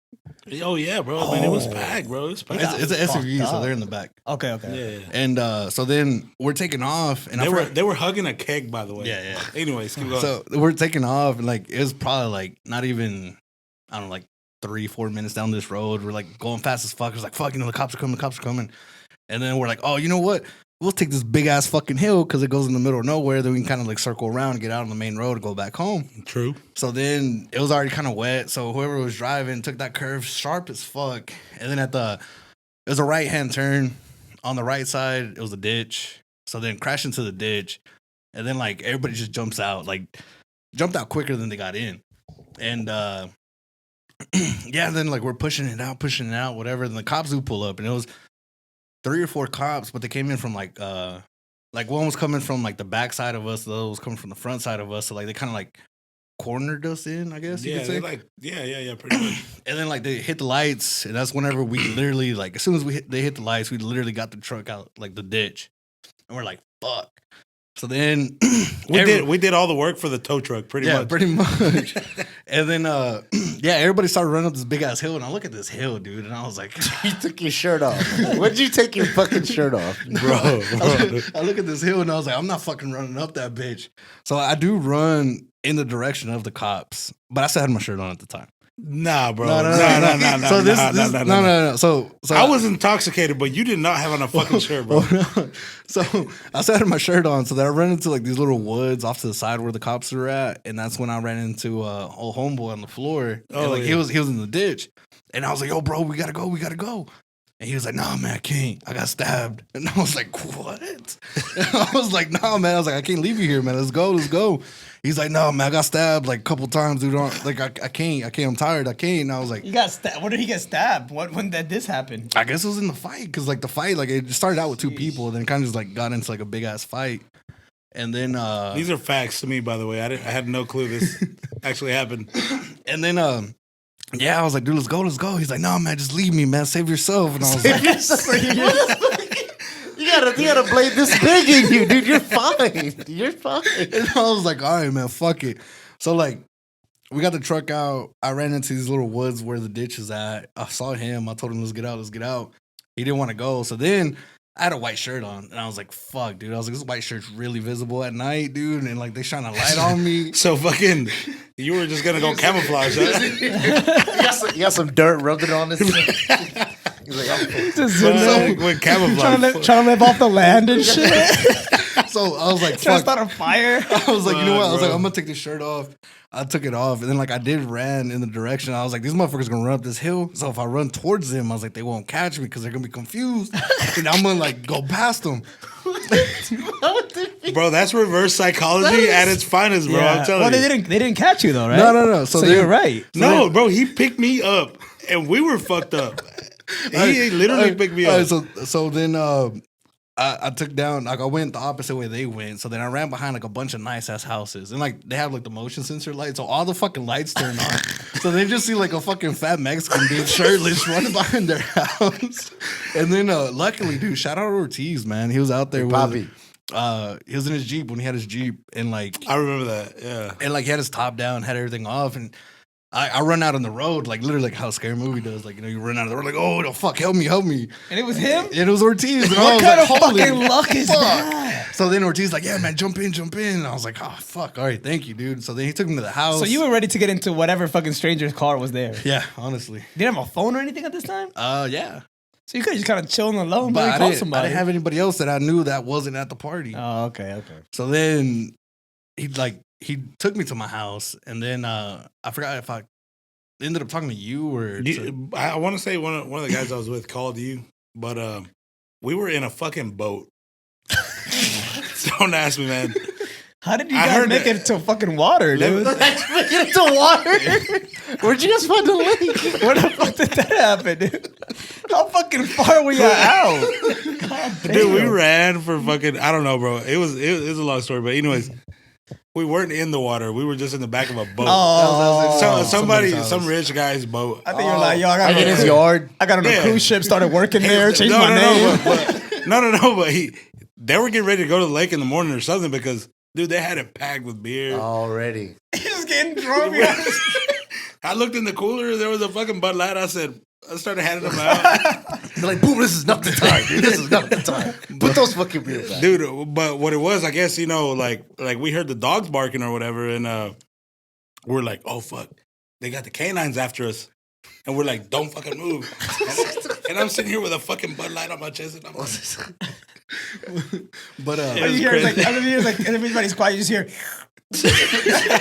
Oh yeah, bro. I mean, it was packed, bro. It was packed.
It's an SUV, so they're in the back.
Okay.
Yeah.
And so then we're taking off, and
they were hugging a keg, by the way.
Yeah.
Anyways, keep going.
So we're taking off, and like it was probably like not even, I don't know, like 3-4 minutes down this road. We're like going fast as fuck. It's like, fuck, you know, the cops are coming. And then we're like, oh, you know what? We'll take this big ass fucking hill because it goes in the middle of nowhere. Then we can kind of like circle around and get out on the main road and go back home.
True.
So then it was already kind of wet. So whoever was driving took that curve sharp as fuck. And then it was a right hand turn. On the right side, it was a ditch. So then crash into the ditch. And then like everybody just jumped out quicker than they got in. And yeah, then like we're pushing it out, whatever. Then the cops do pull up, and it was 3 or 4 cops, but they came in from like one was coming from like the back side of us, the other was coming from the front side of us. So like they kind of like cornered us in, I guess you could say.
Like pretty much.
And then like they hit the lights, and that's whenever we literally like as soon as they hit the lights, we literally got the truck out like the ditch, and we're like, fuck. So then
we did all the work for the tow truck, pretty much.
Yeah, pretty much. And then everybody started running up this big ass hill, and I look at this hill, dude, and I was like,
You took your shirt off. When did you take your fucking shirt off?
Bro.
I look at this hill, and I was like, I'm not fucking running up that bitch. So I do run in the direction of the cops, but I still had my shirt on at the time.
Nah, bro.
No.
No.
So no. So
I was intoxicated, but you did not have on a fucking shirt, bro.
So I still had my shirt on. So then I ran into like these little woods off to the side where the cops were at, and that's when I ran into old homeboy on the floor. And like he was in the ditch, and I was like, "Yo, bro, we gotta go." And he was like, "Nah, man, I can't. I got stabbed." And I was like, "What?" And I was like, "Nah, man." I was like, "I can't leave you here, man. Let's go." He's like, "No, man, I got stabbed like a couple times, dude. Like, I can't. I'm tired. I can't." And I was like,
You got stabbed. When did he get stabbed? When did this happen?
I guess it was in the fight, because like the fight, like it started out with two people, then it kind of just like got into like a big ass fight, and then
These are facts to me, by the way. I had no clue this actually happened.
And then yeah, I was like, "Dude, let's go." He's like, "No, man, just leave me, man. Save yourself." And I was like,
You gotta blame this big in you, dude. You're fine. You're fine.
and I was like, "All right, man, fuck it." So like, we got the truck out. I ran into these little woods where the ditch is at. I saw him. I told him, let's get out. He didn't want to go. So then I had a white shirt on, and I was like, "Fuck, dude." I was like, "This white shirt's really visible at night, dude." And like, they shine a light on me.
So fucking, you were just gonna go camouflage, huh?
You got some dirt rubbed it on this. He's like, I'm
With camouflage.
Trying to live off the land and shit.
So I was like,
Trying to
"Fuck."
start a fire.
I was like, "You know what?" I was
bro.
like, "I'm gonna take this shirt off." I took it off, and then like I did ran in the direction. I was like, "These motherfuckers gonna run up this hill." So if I run towards them, I was like, "They won't catch me because they're gonna be confused, and I'm gonna like go past them."
Bro, that's reverse psychology at its finest, bro. I'm telling
Well,
you.
they didn't catch you though, right?
No.
So
then-
you're right.
No, bro, he picked me up, and we were fucked up. He literally picked me up.
So then I took down, like I went the opposite way they went. So then I ran behind like a bunch of nice ass houses, and like they have like the motion sensor lights, so all the fucking lights turn on. So they just see like a fucking fat Mexican dude shirtless running behind their house. And then luckily, dude, shout out Ortiz, man. He was out there with
Poppy.
he was in his Jeep when he had his Jeep, and like
I remember that, yeah.
and like he had his top down, had everything off, and I run out on the road, like literally like how a scary movie does. Like, you know, you run out of the road, like, "Oh, the fuck, help me.
And it was him?
And it was Ortiz. And I
What
was
kind
like,
of
"Holy
fucking luck is
fuck."
that?
So then Ortiz like, "Yeah, man, jump in. And I was like, "Oh, fuck. All right, thank you, dude." So then he took me to the house.
So you were ready to get into whatever fucking stranger's car was there.
Yeah, honestly.
Didn't have a phone or anything at this time?
Yeah.
So you could just kind of chilling alone,
But
maybe
I
call
didn't
somebody.
have anybody else that I knew that wasn't at the party.
Oh, okay.
So then he took me to my house, and then I forgot if I ended up talking to you or
I want to say one of the guys I was with called you, but we were in a fucking boat. Don't ask me, man.
How did you
I
guys
heard
make
that-
it to fucking water, dude?
Get into water. Where'd you guys find the lake?
Where the fuck did that happen, dude? How fucking far were you out? God damn.
Dude, we ran for fucking, I don't know, bro. It was a long story, but anyways, we weren't in the water. We were just in the back of a boat.
Oh,
Some rich guy's boat.
I think you're like, yo,
Like in his yard.
I got on a
Yeah.
cruise ship, started working there, changed
no,
my name.
but they were getting ready to go to the lake in the morning or something because, dude, they had it packed with beer.
Already.
He's getting drunk.
I looked in the cooler. There was a fucking Bud Light. I started handing them out.
They're like, boom, this is not the time, dude. This is not the time. Put those fucking beers back.
Dude, but what it was, I guess, you know, like we heard the dogs barking or whatever, and we're like, "Oh fuck, they got the canines after us," and we're like, "Don't fucking move." And I'm sitting here with a fucking Bud Light on my chest, and I'm like,
But
And you hear, like, everybody's quiet. You just hear,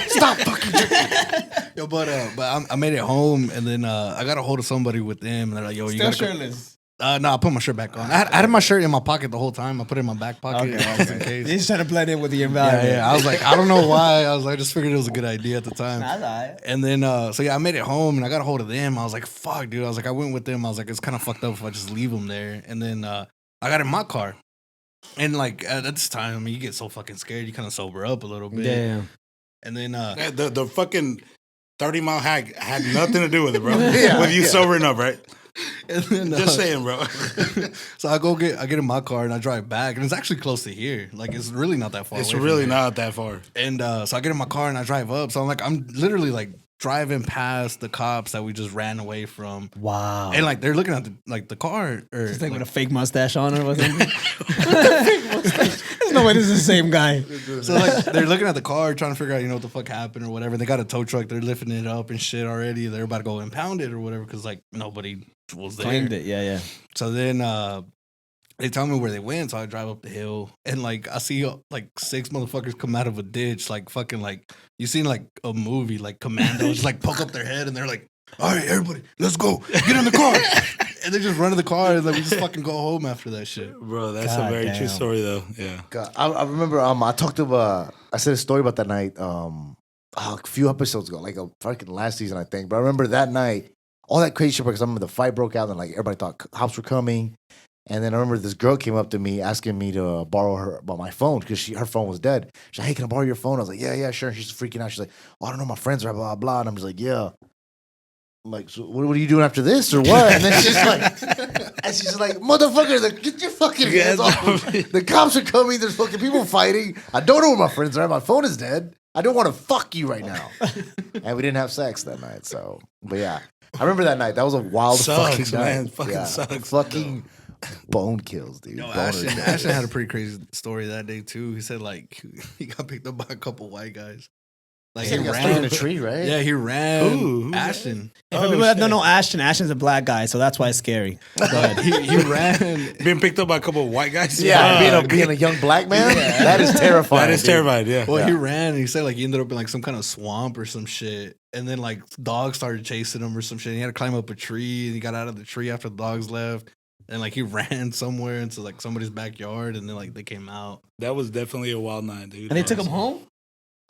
Stop fucking drinking.
yo, but I made it home, and then I got a hold of somebody with them, and they're like, "Yo, you
still
gotta go."
shirtless.
No, I put my shirt back on. I had my shirt in my pocket the whole time. I put it in my back pocket just in case.
He's trying to blend in with the environment.
Yeah. I was like, I don't know why. I just figured it was a good idea at the time.
That's all right.
And then, so yeah, I made it home and I got a hold of them. I was like, fuck, dude. I was like, I went with them. I was like, it's kind of fucked up if I just leave them there. And then I got in my car. And like at this time, I mean, you get so fucking scared, you kind of sober up a little bit.
Damn.
And then,
the fucking 30-mile hack had nothing to do with it, bro.
Yeah,
with you
yeah.
sobering up, right?
and then
Just saying, bro.
So I get in my car and I drive back, and it's actually close to here. Like it's really not that far.
It's
away from
really
here.
not that far.
And so I get in my car and I drive up. So I'm literally like driving past the cops that we just ran away from.
Wow.
And like they're looking at the car or
Just like with a fake mustache on or something. This no way this is the same guy.
So like they're looking at the car, trying to figure out, what the fuck happened or whatever. They got a tow truck, they're lifting it up and shit already. They're about to go impound it or whatever because like nobody was there.
Claimed it, yeah.
So then they tell me where they went, so I drive up the hill and like I see like 6 motherfuckers come out of a ditch, like fucking like you seen like a movie, like commandos, like poke up their head and they're like, "All right, everybody, let's go, get in the car," and they just run to the car and like we just fucking go home after that shit.
Bro, that's
God
a very true
damn.
story though. Yeah.
God, I remember I talked to I said a story about that night a few episodes ago, like a fucking last season, I think. But I remember that night, all that crazy shit because I remember the fight broke out and like everybody thought cops were coming. And then I remember this girl came up to me asking me to borrow my phone because her phone was dead. She's like, "Hey, can I borrow your phone?" I was like, yeah, sure. And she's freaking out. She's like, "Oh, I don't know, my friends are blah, blah, blah." And I'm just like, yeah. I'm like, "So what are you doing after this or what?" And then she's like, "Motherfucker, get your fucking hands off me. The cops are coming. There's fucking people fighting. I don't know where my friends are. My phone is dead. I don't want to fuck you right now." And we didn't have sex that night. So, but yeah, I remember that night. That was a wild
Sucks,
fucking
man.
night.
Fucking sucks.
Fucking bone kills, dude.
No,
Boner
Ashton
kills.
had a pretty crazy story that day too. He said like he got picked up by a couple white guys. Like
He
he
got stuck in
ran
a tree, right?
Yeah, he ran.
Who?
Ashton.
If people that don't know Ashton, Ashton's a black guy, so that's why it's scary. Go ahead.
He ran.
Being picked up by a couple of white guys.
Yeah, being a young black man, that is terrifying.
That is
dude.
terrifying. Yeah.
Well, he ran and he said like he ended up in like some kind of swamp or some shit. And then like dogs started chasing him or some shit. And he had to climb up a tree and he got out of the tree after the dogs left. And like he ran somewhere into like somebody's backyard and then like they came out.
That was definitely a wild night, dude.
And they took him home?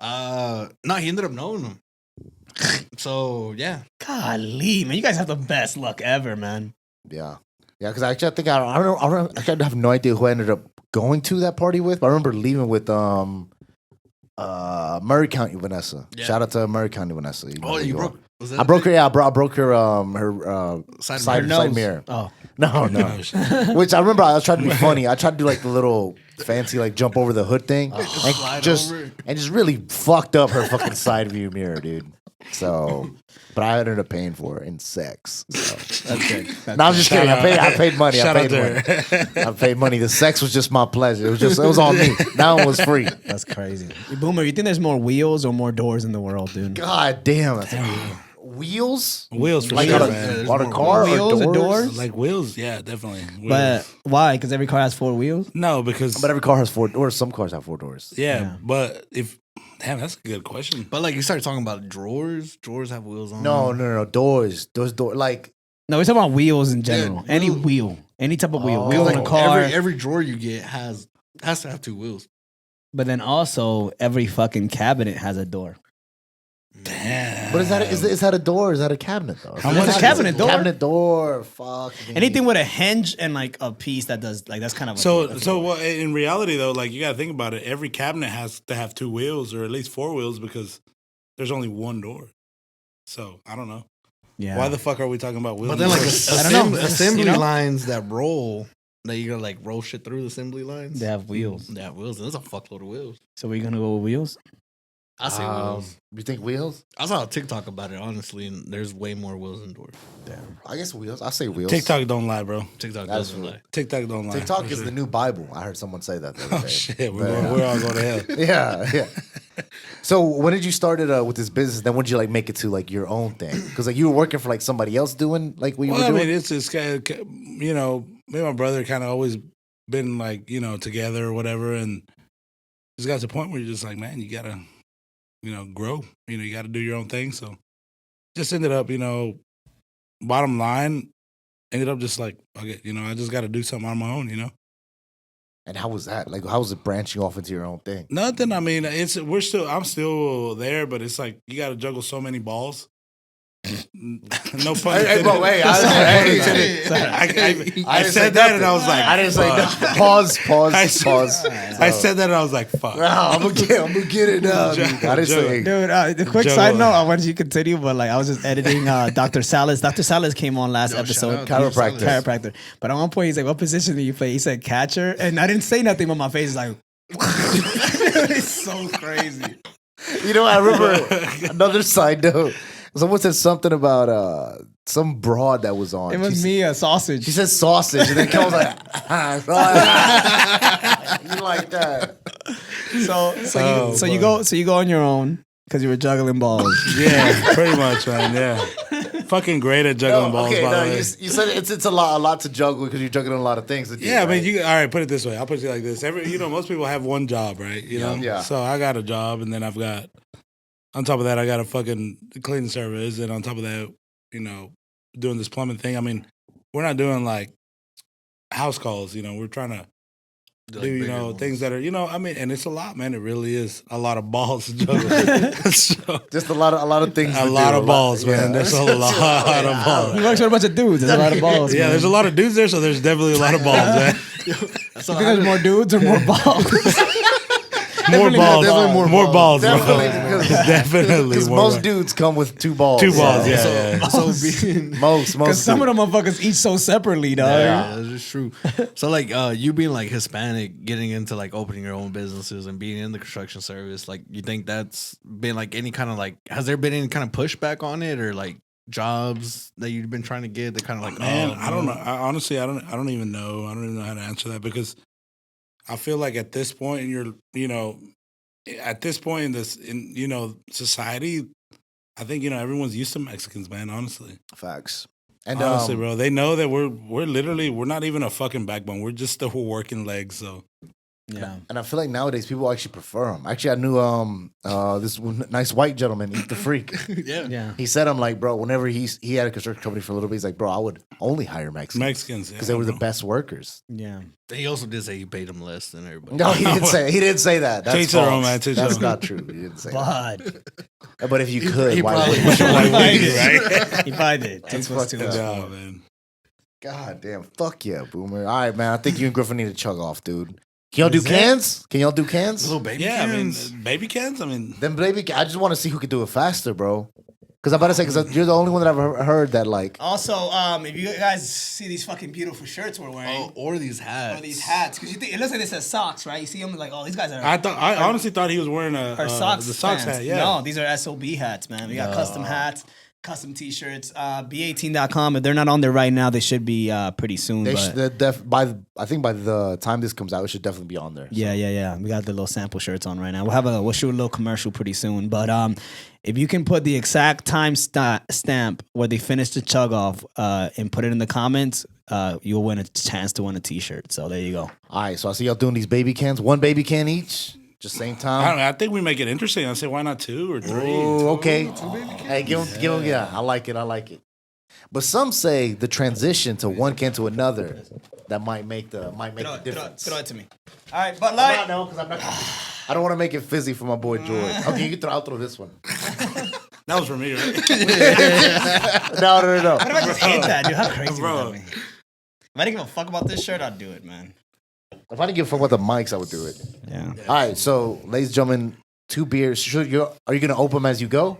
No, he ended up knowing him. So yeah.
Golly, man, you guys have the best luck ever, man.
Yeah, because actually, I think I don't know. I have no idea who I ended up going to that party with. But I remember leaving with Murray County Vanessa.
Yeah.
Shout out to Murray County Vanessa.
Oh, you broke. Was that
I broke her. Yeah, I broke her. Her side mirror.
Oh.
No. Which I remember. I was trying to be funny. I tried to do like the little fancy like jump over the hood thing,
Slide
and
over.
just really fucked up her fucking side view mirror, dude. So, but I ended up paying for it in sex. So.
That's good.
No, I'm just kidding. I paid money.
Shout
I
out
paid
to
money. I paid money. The sex was just my pleasure. It was on me. That one was free.
That's crazy. Boomer, you think there's more wheels or more doors in the world, dude?
God damn. Wheels?
Wheels for
Like
sure,
on
man.
a car
Wheels
or
or
doors?
doors?
Like wheels, yeah, definitely. Wheels.
But why? Because every car has 4 wheels?
No, because
But every car has 4 doors. Some cars have 4 doors.
yeah, but if damn, that's a good question.
But like you started talking about drawers. Drawers have wheels on.
No. Doors. Those doors. Like,
No, we're talking about wheels in general.
Yeah,
Any
wheel.
wheel. Any type of wheel.
Oh.
Wheel in a
Like
car.
Every drawer you get has to have 2 wheels.
But then also, every fucking cabinet has a door.
Damn.
what is that? Is that a door or is that a cabinet though?
How much- It's a cabinet door.
Cabinet door. Fuck.
Anything with a hinge and like a piece that does, like, that's kind of
So well, in reality though, like you got to think about it. Every cabinet has to have 2 wheels or at least 4 wheels because there's only one door. So I don't know.
yeah.
Why the fuck are we talking about wheels?
But then like
I don't know.
assembly
You know?
lines that roll, that you gotta like roll shit through the assembly lines.
They have wheels.
They have wheels. There's a fuckload of wheels.
So we're going to go with wheels?
I say wheels.
You think wheels?
I saw a TikTok about it honestly, and there's way more wheels than doors.
I guess wheels. I say wheels.
TikTok don't lie, bro.
TikTok
That's
doesn't
real.
lie.
TikTok don't lie.
TikTok
for
is
sure.
the new Bible. I heard someone say that the other
Oh
day.
shit,
But,
we're all going to hell.
Yeah. So when did you start with this business? Then when did you like make it to like your own thing? Because like you were working for like somebody else doing like what you
Well,
were
I
doing.
mean, it's just kind of, me and my brother kind of always been like, together or whatever. And just got to the point where you're just like, man, you got to, grow. You got to do your own thing. So just ended up, bottom line, ended up just like, okay, I just got to do something on my own,
And how was that? Like how was it branching off into your own thing?
Nothing. I mean, I'm still there, but it's like you got to juggle so many balls. No pun
Hey,
intended.
bro, wait, I
said that and I was like,
I didn't say
fuck.
that. Pause.
I said that and I was like, fuck.
I'm gonna get it now. Dude. I didn't say.
Dude, the quick
Joe,
side note, I want you to continue, but like I was just editing Dr. Salas. Dr. Salas came on last
Yo,
episode.
shout out to
Chiropractor.
Chiropractor. But at one point, he's like, what position do you play? He said catcher. And I didn't say nothing, but my face is like, it's so crazy.
You know, I remember another side note. Someone said something about some broad that was on.
It was me, a sausage.
She said sausage, and then Kel was like, you like that?
So you go on your own because you were juggling balls.
Yeah, pretty much, man. Yeah. Fucking great at juggling balls, by the way.
You said it's a lot to juggle because you're juggling a lot of things.
Yeah, I mean, all right, put it this way. I'll put it like this. Most people have one job, right? You know?
Yeah.
So I got a job, and then I've got, on top of that, I got a fucking cleaning service, and on top of that, doing this plumbing thing. I mean, we're not doing like house calls, we're trying to do, things that are, I mean, and it's a lot, man. It really is a lot of balls to juggle. So,
just a lot of things.
A lot of balls, man. There's a lot of balls.
You works with a bunch of dudes. There's a lot of balls.
Yeah,
man.
There's a lot of dudes there, so there's definitely a lot of balls, man.
So you think there's more dudes or more balls?
More balls.
Definitely more
balls.
Definitely.
Definitely.
Because most dudes come with 2 balls.
2 balls, yeah.
So being
Most.
Because some of them motherfuckers eat so separately, dog.
yeah, that's just true. So like you being like Hispanic, getting into like opening your own businesses and being in the construction service, like you think that's been like any kind of like, has there been any kind of pushback on it or like jobs that you've been trying to get that kind of like,
man, I don't know. Honestly, I don't even know. I don't even know how to answer that because I feel like at this point at this point in this, society, I think, everyone's used to Mexicans, man, honestly.
Facts. And
honestly, bro, they know that we're not even a fucking backbone. We're just the working legs, so.
Yeah.
And I feel like nowadays people actually prefer them. Actually, I knew this nice white gentleman, Eat the Freak.
Yeah.
He said, I'm like, bro, whenever he had a construction company for a little bit, he's like, bro, I would only hire Mexicans. Because they were the best workers.
Yeah.
He also did say he paid them less than everybody.
No, he didn't say that. That's
Teach their own,
false.
man.
That's not true. He didn't say that. But if you could,
he
why
probably
wouldn't you?
He probably did.
That's
2 plus 2
fucked
is
up.
4.
man.
God damn. Fuck yeah, Boomer. All right, man. I think you and Griffin need to chug off, dude. Can y'all do cans? Can y'all do cans?
Little baby
Yeah,
cans.
baby cans. I mean,
Then baby, I just want to see who can do it faster, bro. Because I'm about to say, because you're the only one that I've heard that like.
Also, if you guys see these fucking beautiful shirts we're wearing,
or these hats.
or these hats, because you think it looks like they says socks, right? You see them like, oh, these guys are.
I honestly thought he was wearing
Our socks,
the socks
fans.
hat. Yeah.
No, these are SOB hats, man. We got custom hats, custom T-shirts. B18.com. If they're not on there right now, they should be pretty soon.
They
but
I think by the time this comes out, it should definitely be on there.
yeah. We got the little sample shirts on right now. We'll shoot a little commercial pretty soon. But if you can put the exact time stamp where they finish the chug off and put it in the comments, you'll win a chance to win a T-shirt. So there you go.
All right, so I see y'all doing these baby cans. 1 baby can each, just same time.
I think we make it interesting. I say, why not 2 or 3?
Oh, okay. Hey, give them. Yeah, I like it. But some say the transition to one can to another that might make the difference.
Throw it to me. All right, but
No, because I'm not. I don't want to make it fizzy for my boy George. Okay, I'll throw this one.
That was for me, right?
No.
What if I just hit that, dude? How crazy
Bro.
would that be? If I didn't give a fuck about this shirt, I'd do it, man.
If I didn't give a fuck about the mics, I would do it.
Yeah.
All right, so ladies and gentlemen, 2 beers. Are you gonna open them as you go?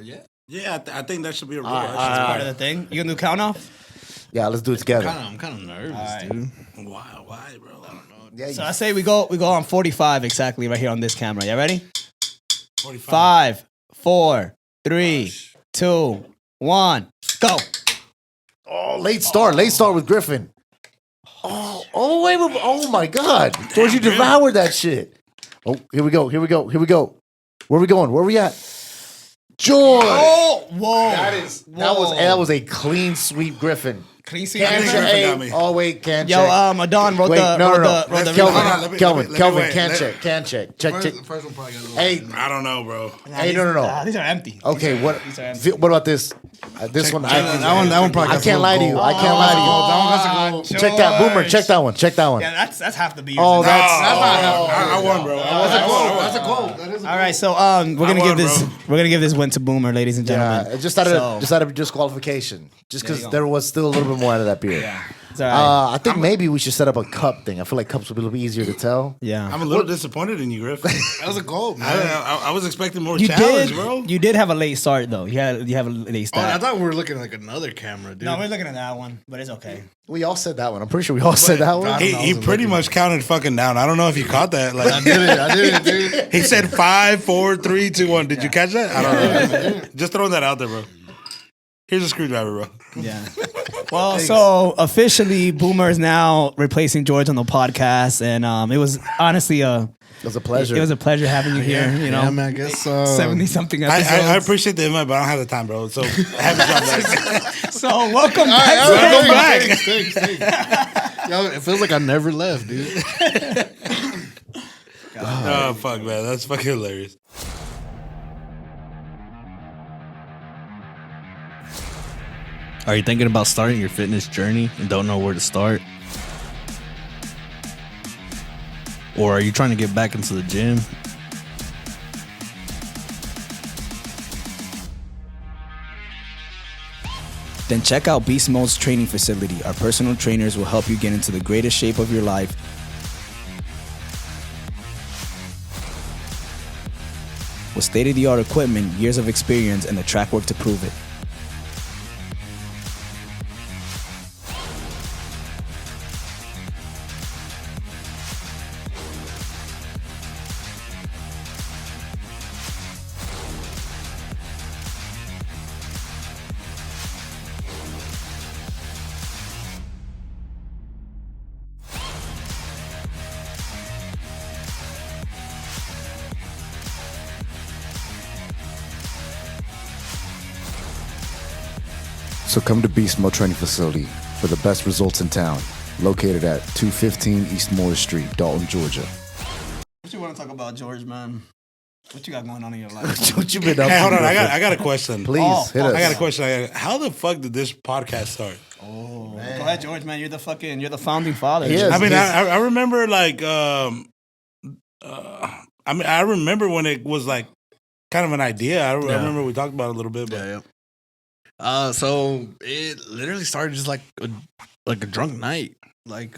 Yeah.
Yeah, I think that should be a rule.
That's part of the thing. You gonna do count off?
Yeah, let's do it together.
I'm kind of nervous,
Alright.
dude.
Why, bro? I don't know.
Yeah,
So I say we go on 45 exactly right here on this camera. You ready?
45.
5, 4, 3, 2, 1, go.
late start with Griffin. Oh wait, oh my God, George, you devoured that shit. Oh, here we go. Where we going? Where we at? George.
Oh, whoa.
That was a clean sweep, Griffin.
Clean sweep.
Can
Griffin
check.
got me.
Oh wait, can
Yo,
check.
Adon wrote
Wait,
the
no.
wrote the
Kelvin,
Let me
can
wait.
check. Check.
First one probably got a little.
Hey,
I don't know, bro.
hey, no.
These are empty.
Okay, what?
These are empty.
What about this? This one.
that one probably.
I can't lie to you. I can't lie to you.
That one got to go.
Check that, Boomer. Check that one.
Yeah, that's half the beers.
Oh,
in there.
that's.
I won, bro.
That's a quote. That is a
All right, so we're gonna give this win to Boomer, ladies and gentlemen.
Yeah, just out of disqualification, just because there was still a little bit bit more out of that beer.
Yeah. It's all right.
I think maybe we should set up a cup thing. I feel like cups would be a little bit easier to tell.
Yeah.
I'm a little disappointed in you, Griff.
That was a goal, man.
I was expecting more
You
challenge,
did,
bro.
you did have a late start though. You have a late
Oh,
start.
I thought we were looking at like another camera, dude.
No, we're looking at that one, but it's okay.
We all said that one. I'm pretty sure we all said that one.
I don't know, I
He
wasn't
pretty
looking.
much counted fucking down. I don't know if you caught that. Like
I did it, dude.
he said 5, 4, 3, 2, 1. Did you catch that? I don't know. Just throwing that out there, bro. Here's a screwdriver, bro.
Yeah. Well, so officially, Boomer is now replacing George on the podcast, and it was honestly
It was a pleasure.
It was a pleasure having you here. You know,
Yeah, man, I guess
70-something episodes.
I appreciate the invite, but I don't have the time, bro. So have a job back.
So welcome back.
Welcome
back.
Thanks. Yo, it feels like I never left, dude.
Oh fuck, man, that's fucking hilarious.
Are you thinking about starting your fitness journey and don't know where to start? Or are you trying to get back into the gym?
Then check out Beast Mode's training facility. Our personal trainers will help you get into the greatest shape of your life. With state-of-the-art equipment, years of experience, and the track work to prove it.
So come to Beast Mode Training Facility for the best results in town. Located at 215 East Morris Street, Dalton, Georgia.
What you want to talk about, George, man? What you got going on in your life?
What you been up
Hey,
to?
hold on,
Griffin?
I got a question.
Please hit us.
I got a question. How the fuck did this podcast start?
Go ahead, George, man. You're the founding father.
He is.
I mean,
Yes.
I remember like, I remember when it was like kind of an idea. I remember we talked about it a little bit, but
Yeah. So it literally started just like a drunk night. Like,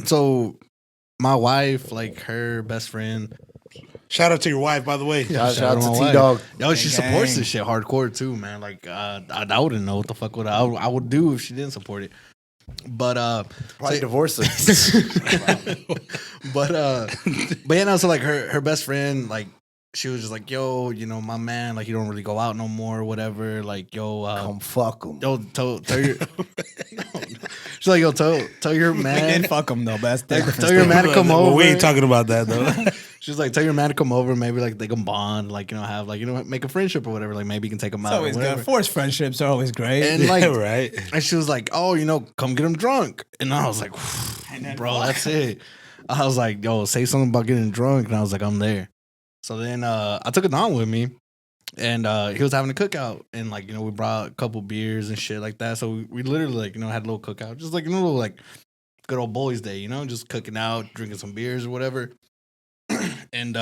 so my wife, like her best friend.
shout out to your wife, by the way.
Shout out
my
to
wife.
T-Dog.
Yo, she
Gang,
supports
gang.
this shit hardcore too, man. Like, I wouldn't know what the fuck I would do if she didn't support it. But
Probably divorce her.
but yeah, no, so like her best friend, like she was just like, yo, you know, my man, like, you don't really go out no more or whatever. Like, yo,
Come fuck him.
yo, tell your she's like, yo, tell your man,
fuck him though, but
tell your man to come
Well,
over.
we ain't talking about that though.
She's like, tell your man to come over. Maybe like they can bond, like, you know, have like, you know, make a friendship or whatever. Like maybe you can take him
It's
out.
always
or whatever.
good. Forced friendships are always great.
And like,
Yeah, right.
and she was like, oh, you know, come get him drunk. And I was like, bro, that's it. I was like, yo, say something about getting drunk. And I was like, I'm there. So then I took it on with me. And he was having a cookout. And like, you know, we brought a couple beers and shit like that. So we literally like, you know, had a little cookout. Just like, you know, little, like good old boys day, you know, just cooking out, drinking some beers or whatever. And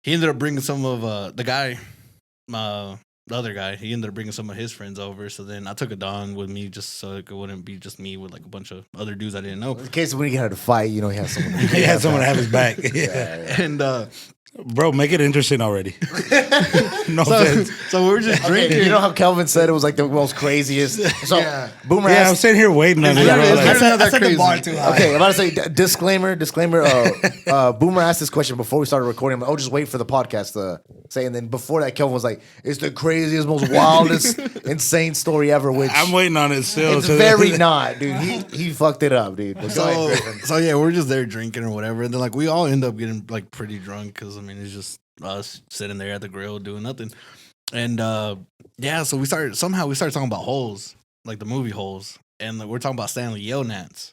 he ended up bringing some of the guy, the other guy, he ended up bringing some of his friends over. So then I took a Don with me just so it wouldn't be just me with like a bunch of other dudes I didn't know.
In case when he had to fight, you know, he has someone.
He had someone to have his back. Yeah.
And
Bro, make it interesting already. No
so,
offense.
so we were just
Okay,
drinking.
you know how Kelvin said it was like the most craziest. So
Yeah.
Boomer
Yeah, I'm
asked.
sitting here waiting on it.
literally-
bro.
it's
Like,
literally not that
set the
crazy.
bar too high.
Okay, I'm about to say disclaimer. Boomer asked this question before we started recording. I'm like, oh, just wait for the podcast to say. And then before that, Kelvin was like, "It's the craziest, most wildest, insane story ever." Which
I'm waiting on it still.
it's
so-
very not, dude. He fucked it up, dude. But go ahead, Griffin.
So yeah, we're just there drinking or whatever, and then like we all end up getting like pretty drunk because I mean it's just us sitting there at the grill doing nothing, and yeah, so we started talking about Holes, like the movie Holes, and like, we're talking about Stanley Yelnats,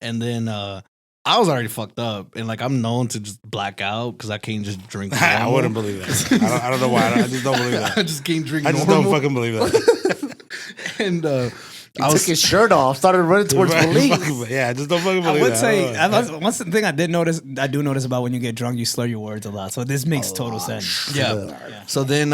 and then I was already fucked up, and like I'm known to just black out because I can't just drink.
I
normal.
wouldn't believe that. I don't know why. I just don't believe
I
that.
just can't drink.
I just
normal.
don't fucking believe that.
And
He took his shirt off, started running towards police.
Yeah, I just don't fucking
I
believe
would
that.
say
I don't know.
one thing I do notice about when you get drunk, you slur your words a lot. So this makes total sense.
Yeah. So then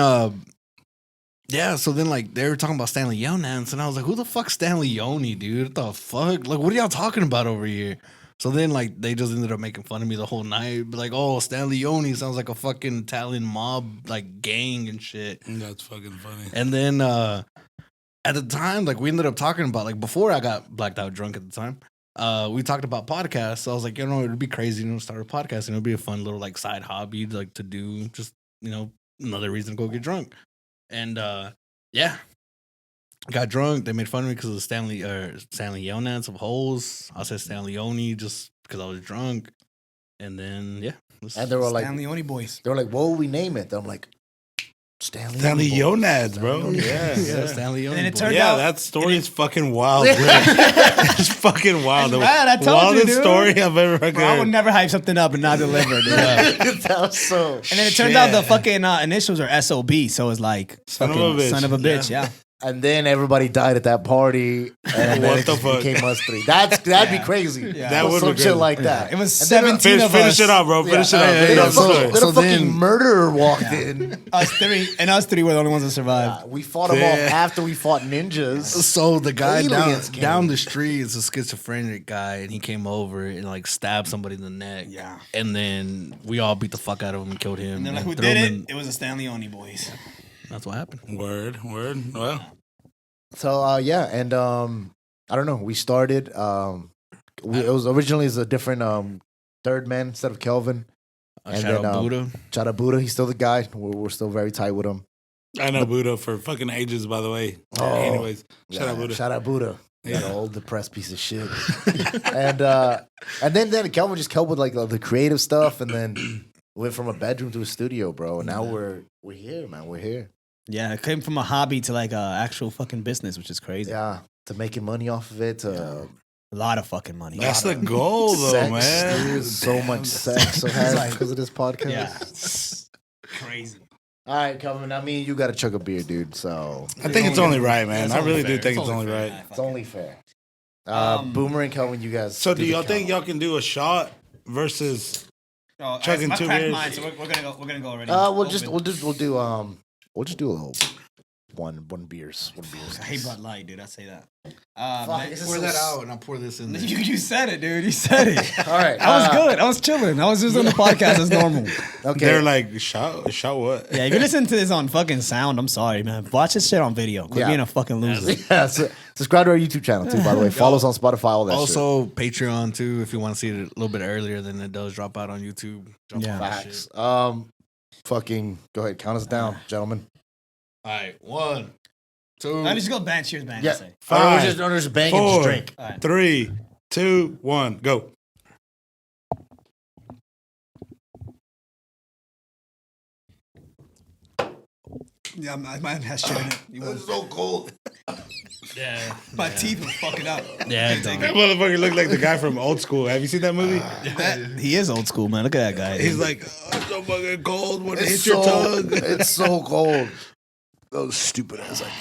Yeah, so then like they were talking about Stanley Yonance, and I was like, "Who the fuck's Stanley Yoni, dude? What the fuck? Like, what are y'all talking about over here?" So then like they just ended up making fun of me the whole night, like, "Oh, Stanley Yoni sounds like a fucking Italian mob like gang and shit."
That's fucking funny.
And then at the time, like we ended up talking about like before I got blacked out drunk at the time. We talked about podcasts. So I was like, it'd be crazy, start a podcast, and it'd be a fun little like side hobby like to do, just another reason to go get drunk. And yeah, got drunk. They made fun of me because of Stanley Yonance of Holes. I said Stanley Yoni just because I was drunk. And then yeah,
And they were like,
Stanley Oni boys.
they were like, what will we name it? I'm like, Stanley
Yonads, bro. Yeah.
Stanley Yoni.
And it
boy.
turned
Yeah,
out-
that story is fucking wild. It's fucking wild. The
Right, I told you,
wildest
dude.
story I've ever heard.
Bro, I would never hype something up and not deliver, dude.
That was so.
And then it turns out the fucking initials are SOB, so it's like
Son of a
fucking
bitch.
son of a bitch, yeah.
And then everybody died at that party, and then
What
it
the
just
fuck?
became us three. That'd be crazy.
Yeah.
That
Or
would
some
be
shit
crazy.
like that.
It was
And then
17 of us.
Finish it up, bro. Finish it up.
Yeah,
Finish
yeah,
up.
so-
Sorry.
Then a
so
fucking
then-
murderer walked in.
Us three were the only ones that survived.
We fought him off after we fought ninjas.
So the guy
Aliens came.
down the street is a schizophrenic guy, and he came over and like stabbed somebody in the neck.
Yeah.
And then we all beat the fuck out of him and killed him.
And they're like, who
threw
did
him
it? It was the Stanley Oni boys.
That's what happened.
Word. Well,
So yeah, and I don't know. We started. It was originally as a different third man instead of Kelvin. And
Shout
then,
out Buddha.
Shout out Buddha. He's still the guy. We're still very tight with him.
I know Buddha for fucking ages, by the way.
Oh.
Anyways, shout
Yeah,
out Buddha.
Shout out Buddha.
Yeah.
That old depressed piece of shit. and then Kelvin just helped with like the creative stuff, and then went from a bedroom to a studio, bro. And now we're here, man. We're here.
Yeah, it came from a hobby to like a actual fucking business, which is crazy.
Yeah, to making money off of it. To
A lot of fucking money.
That's the goal, though,
sex,
man.
dude. So much sex. So
like-
because of this podcast.
Yeah. Crazy.
All right, Kelvin. I mean, you got to chug a beer, dude. So
I think it's only right, man.
It's
I
only
really
fair.
do think
It's
it's
only
only
fair.
right.
it's only fair.
Um,
Boomer and Kelvin, you guys.
So, do
the
y'all think
count.
y'all can do a shot versus?
Oh,
Chugging
I
2
cracked
beers.
mine, so we're gonna go already.
We'll just do a little one beers.
I hate Bud Light, dude. I say that.
Fuck, this is
Pour
so
that out and I'll pour this in there.
You said it, dude. You said it.
All right,
I was good. I was chilling. I was just on the podcast as normal.
Okay.
They're like shot what?
Yeah, if you listen to this on fucking sound, I'm sorry, man. Watch this shit on video. Quit
Yeah.
being a fucking loser.
Yeah, subscribe to our YouTube channel too. By the way, follow us on Spotify. All that shit.
Also, Patreon too, if you want to see it a little bit earlier than it does drop out on YouTube. Jump
Yeah.
on that
Facts.
shit.
Fucking go ahead, count us down, gentlemen.
All right, 1, 2.
I just go bang. Cheers, bang.
Yeah.
I say.
Five,
We're just bang and just
4,
drink.
All right.
3, 2, 1, go.
Yeah, mine has shit in it. You won.
so cold.
Yeah.
My teeth were fucking up.
Yeah,
That motherfucker looked like the guy from Old School. Have you seen that movie?
He is old school, man. Look at that guy.
He's like, oh, it's so fucking cold when it
It's
hits your tongue.
It's so cold. Those stupid ass idea.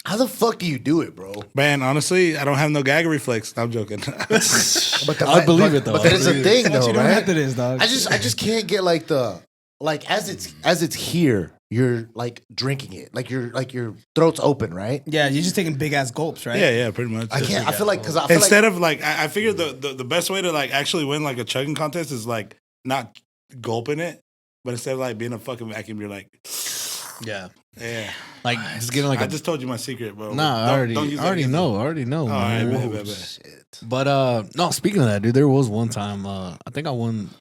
How the fuck do you do it, bro?
Man, honestly, I don't have no gag reflex. No, I'm joking.
But
I believe it, though.
But that is a thing,
What
though,
you doing
right?
after this, dog?
I just can't get like as it's here. You're like drinking it, like your throat's open, right?
Yeah, you're just taking big ass gulps, right?
yeah, pretty much.
I can't. I feel like because I feel
Instead of like, I figured the best way to like actually win like a chugging contest is like not gulping it, but instead of like being a fucking vacuum, you're like,
Yeah.
yeah.
Like, just getting like
I
a.
just told you my secret, bro.
Nah,
Don't use that against me.
I already know.
All right,
man.
bet.
shit.
But no, speaking of that, dude, there was one time I think I won.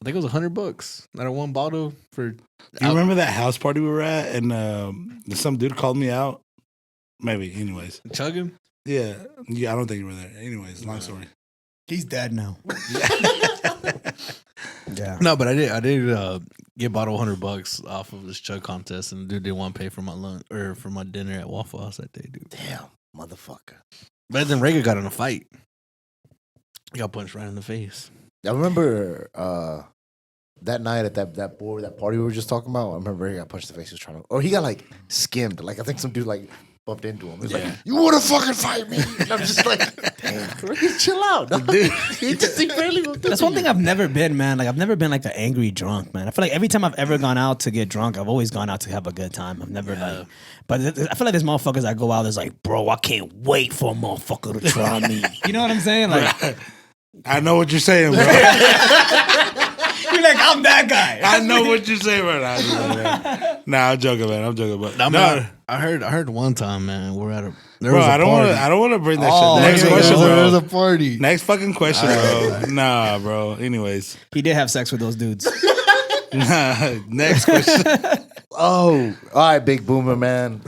I think it was $100 that I won bottle for.
You remember that house party we were at, and some dude called me out? Maybe. Anyways,
chugging?
yeah. I don't think you were there. Anyways, long story.
He's dead now. Yeah.
No, but I did get bottle $100 off of this chug contest, and the dude didn't want to pay for my lunch or for my dinner at Waffle House that day, dude.
Damn, motherfucker.
But then Rega got in a fight. He got punched right in the face.
I remember that night at that party we were just talking about. I remember he got punched in the face. He was trying to, or he got like skimmed. Like I think some dude like bumped into him. He's like, "You want to fucking fight me?" And I'm just like, "Damn, chill out, dog."
Dude.
he barely bumped
That's
into
one
me.
thing I've never been, man. Like I've never been like an angry drunk, man. I feel like every time I've ever gone out to get drunk, I've always gone out to have a good time. I've never like, but I feel like there's motherfuckers that go out that's like, bro, I can't wait for a motherfucker to try me. You know what I'm saying? Like,
I know what you're saying, bro.
you're like, I'm that guy.
I know what you're saying right now. Nah, I'm joking, man. I'm joking, but
No, I heard one time, man. We're at a
bro, I don't want to bring that
Oh,
shit. Next
here we
question,
go.
There's
bro.
a party.
Next fucking question, bro. Nah, bro. Anyways,
He did have sex with those dudes.
nah. Next question.
Oh, all right, big boomer, man.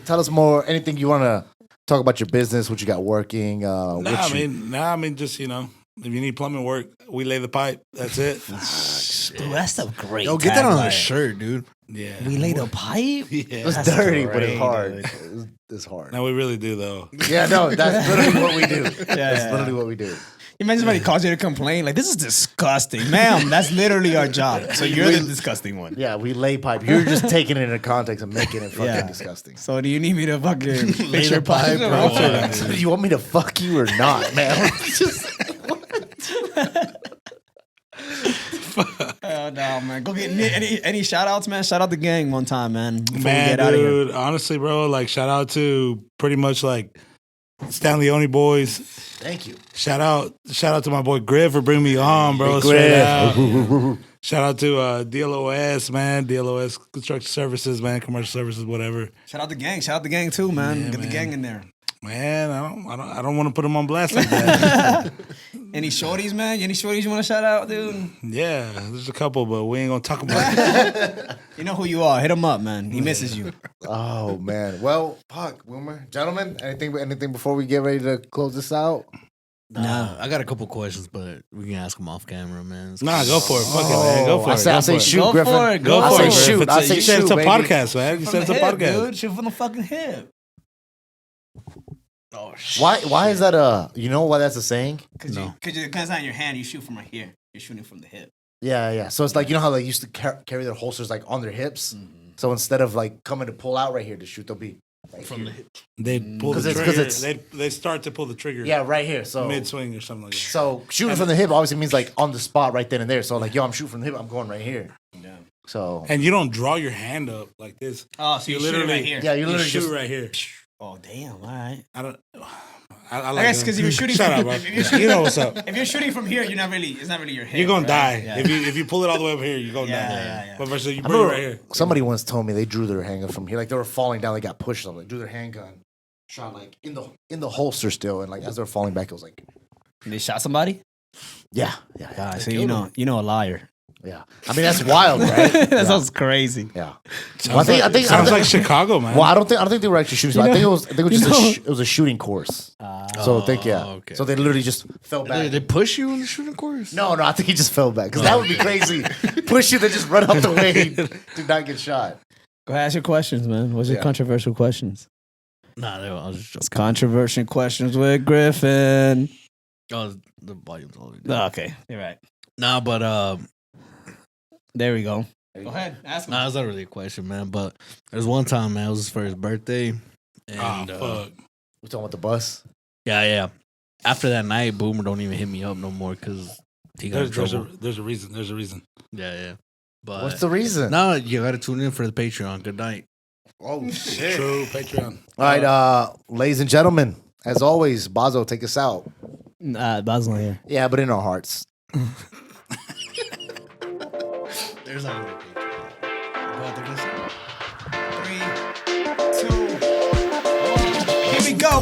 Tell us more. Anything you want to talk about your business, what you got working?
Nah, I mean, just if you need plumbing work, we lay the pipe. That's it.
Dude, that's a great.
Yo, get that on a
tagline.
shirt, dude.
Yeah,
We laid a pipe.
Yeah.
It's
That's
dirty, but
great,
it's hard.
dude.
It's hard.
No, we really do though.
Yeah, no, that's literally what we do. That's
yeah.
literally what we do.
Imagine somebody calls you to complain, like, this is disgusting. Ma'am, that's literally our job. So you're the disgusting one.
Yeah, we lay pipe. You're just taking it into context and making it fucking
Yeah.
disgusting.
So do you need me to fucking fix
the
your pipe,
pipe,
bro?
bro.
So do you want me to fuck you or not, man? Just,
Hell no, man. Go get any shout outs, man. Shout out the gang one time, man. Before we
Man,
get out of here.
dude, honestly, bro, like shout out to pretty much like Stanley Oni boys.
thank you.
Shout out to my boy Griff for bringing me on, bro.
Big
Straight
Griff.
out. Shout out to DLOS, man. DLOS Construction Services, man. Commercial Services, whatever.
Shout out the gang. Shout out the gang too, man.
Yeah,
Get
man.
the gang in there.
Man, I don't want to put them on blast like that.
Any shorties, man? Any shorties you want to shout out, dude?
Yeah, there's a couple, but we ain't gonna talk about it.
You know who you are. Hit him up, man. He misses you.
Oh man. Well, fuck, Wilmer. Gentlemen, anything before we get ready to close this out?
Nah, I got a couple questions, but we can ask them off camera, man.
Nah, go for it. Fuck it, man. Go for
I
it.
say,
Go
I say
for it.
shoot,
Go
Griffin.
for it. Go
I
for
say
it.
shoot. I say
You said
shoot,
it's a
baby.
podcast, man. You
From
said it's
the
a
hip,
podcast.
dude. Shoot from the fucking hip.
Oh shit.
Why is that you know why that's a saying?
Because
No.
it's not in your hand. You shoot from right here. You're shooting from the hip.
Yeah. So it's like, you know how they used to carry their holsters like on their hips? So instead of like coming to pull out right here to shoot, they'll be right
From the
here.
hip.
They pull
'Cause
the
it's- 'cause
trigger.
it's-
They start to pull the trigger.
Yeah, right here. So
mid swing or something like that.
So shooting from the hip obviously means like on the spot right then and there. So like, yo, I'm shooting from the hip. I'm going right here.
Yeah.
So
And you don't draw your hand up like this.
Oh, so you literally right here.
yeah, you
You
literally
shoot
just
right here.
Oh, damn. All right.
I don't. I
I
like
guess
it.
because if you're shooting
Shut
from,
up, bro.
if you're shooting,
You know what's up.
if you're shooting from here, it's not really your head.
You're gonna
right?
die
Yeah.
if you pull it all the way up here. You're gonna
Yeah,
die.
yeah.
But versus you
I
bring it
remember
right here.
somebody once told me they drew their handgun from here. Like they were falling down, they got pushed. So like drew their handgun, shot like in the holster still, and like as they were falling back, it was like
They shot somebody.
yeah.
God, so you know a liar.
Yeah. I mean that's wild, right?
That sounds crazy.
Yeah. Well, I think
Sounds like Chicago, man.
Well, I don't think they were actually shooting. I think it was just it was a shooting course. So I think
okay.
So they literally just fell back.
They push you in the shooting course?
No, I think he just fell back because that would be crazy. Push you, then just run out the way, do not get shot.
Go ahead, ask your questions, man. What's your
Yeah.
controversial questions?
Nah, I was just
It's
joking.
controversial questions with Griffin.
Oh, the volume's all the way
Oh,
down.
okay, you're right.
Nah, but
There we go. Go ahead, ask him.
nah, it's not really a question, man. But there's one time, man, it was his for his birthday, and
fuck.
We talking about the bus?
yeah. After that night, Boomer don't even hit me up no more because he got in trouble.
There's a reason. There's a reason.
Yeah. But
What's the reason?
now you got to tune in for the Patreon. Good night.
Oh shit!
True. Patreon.
All right, ladies and gentlemen, as always, Bazo, take us out.
Bob's not here.
Yeah, but in our hearts.
There's not really a Patreon. Go out there, listen.
3, 2, 1. Here we go.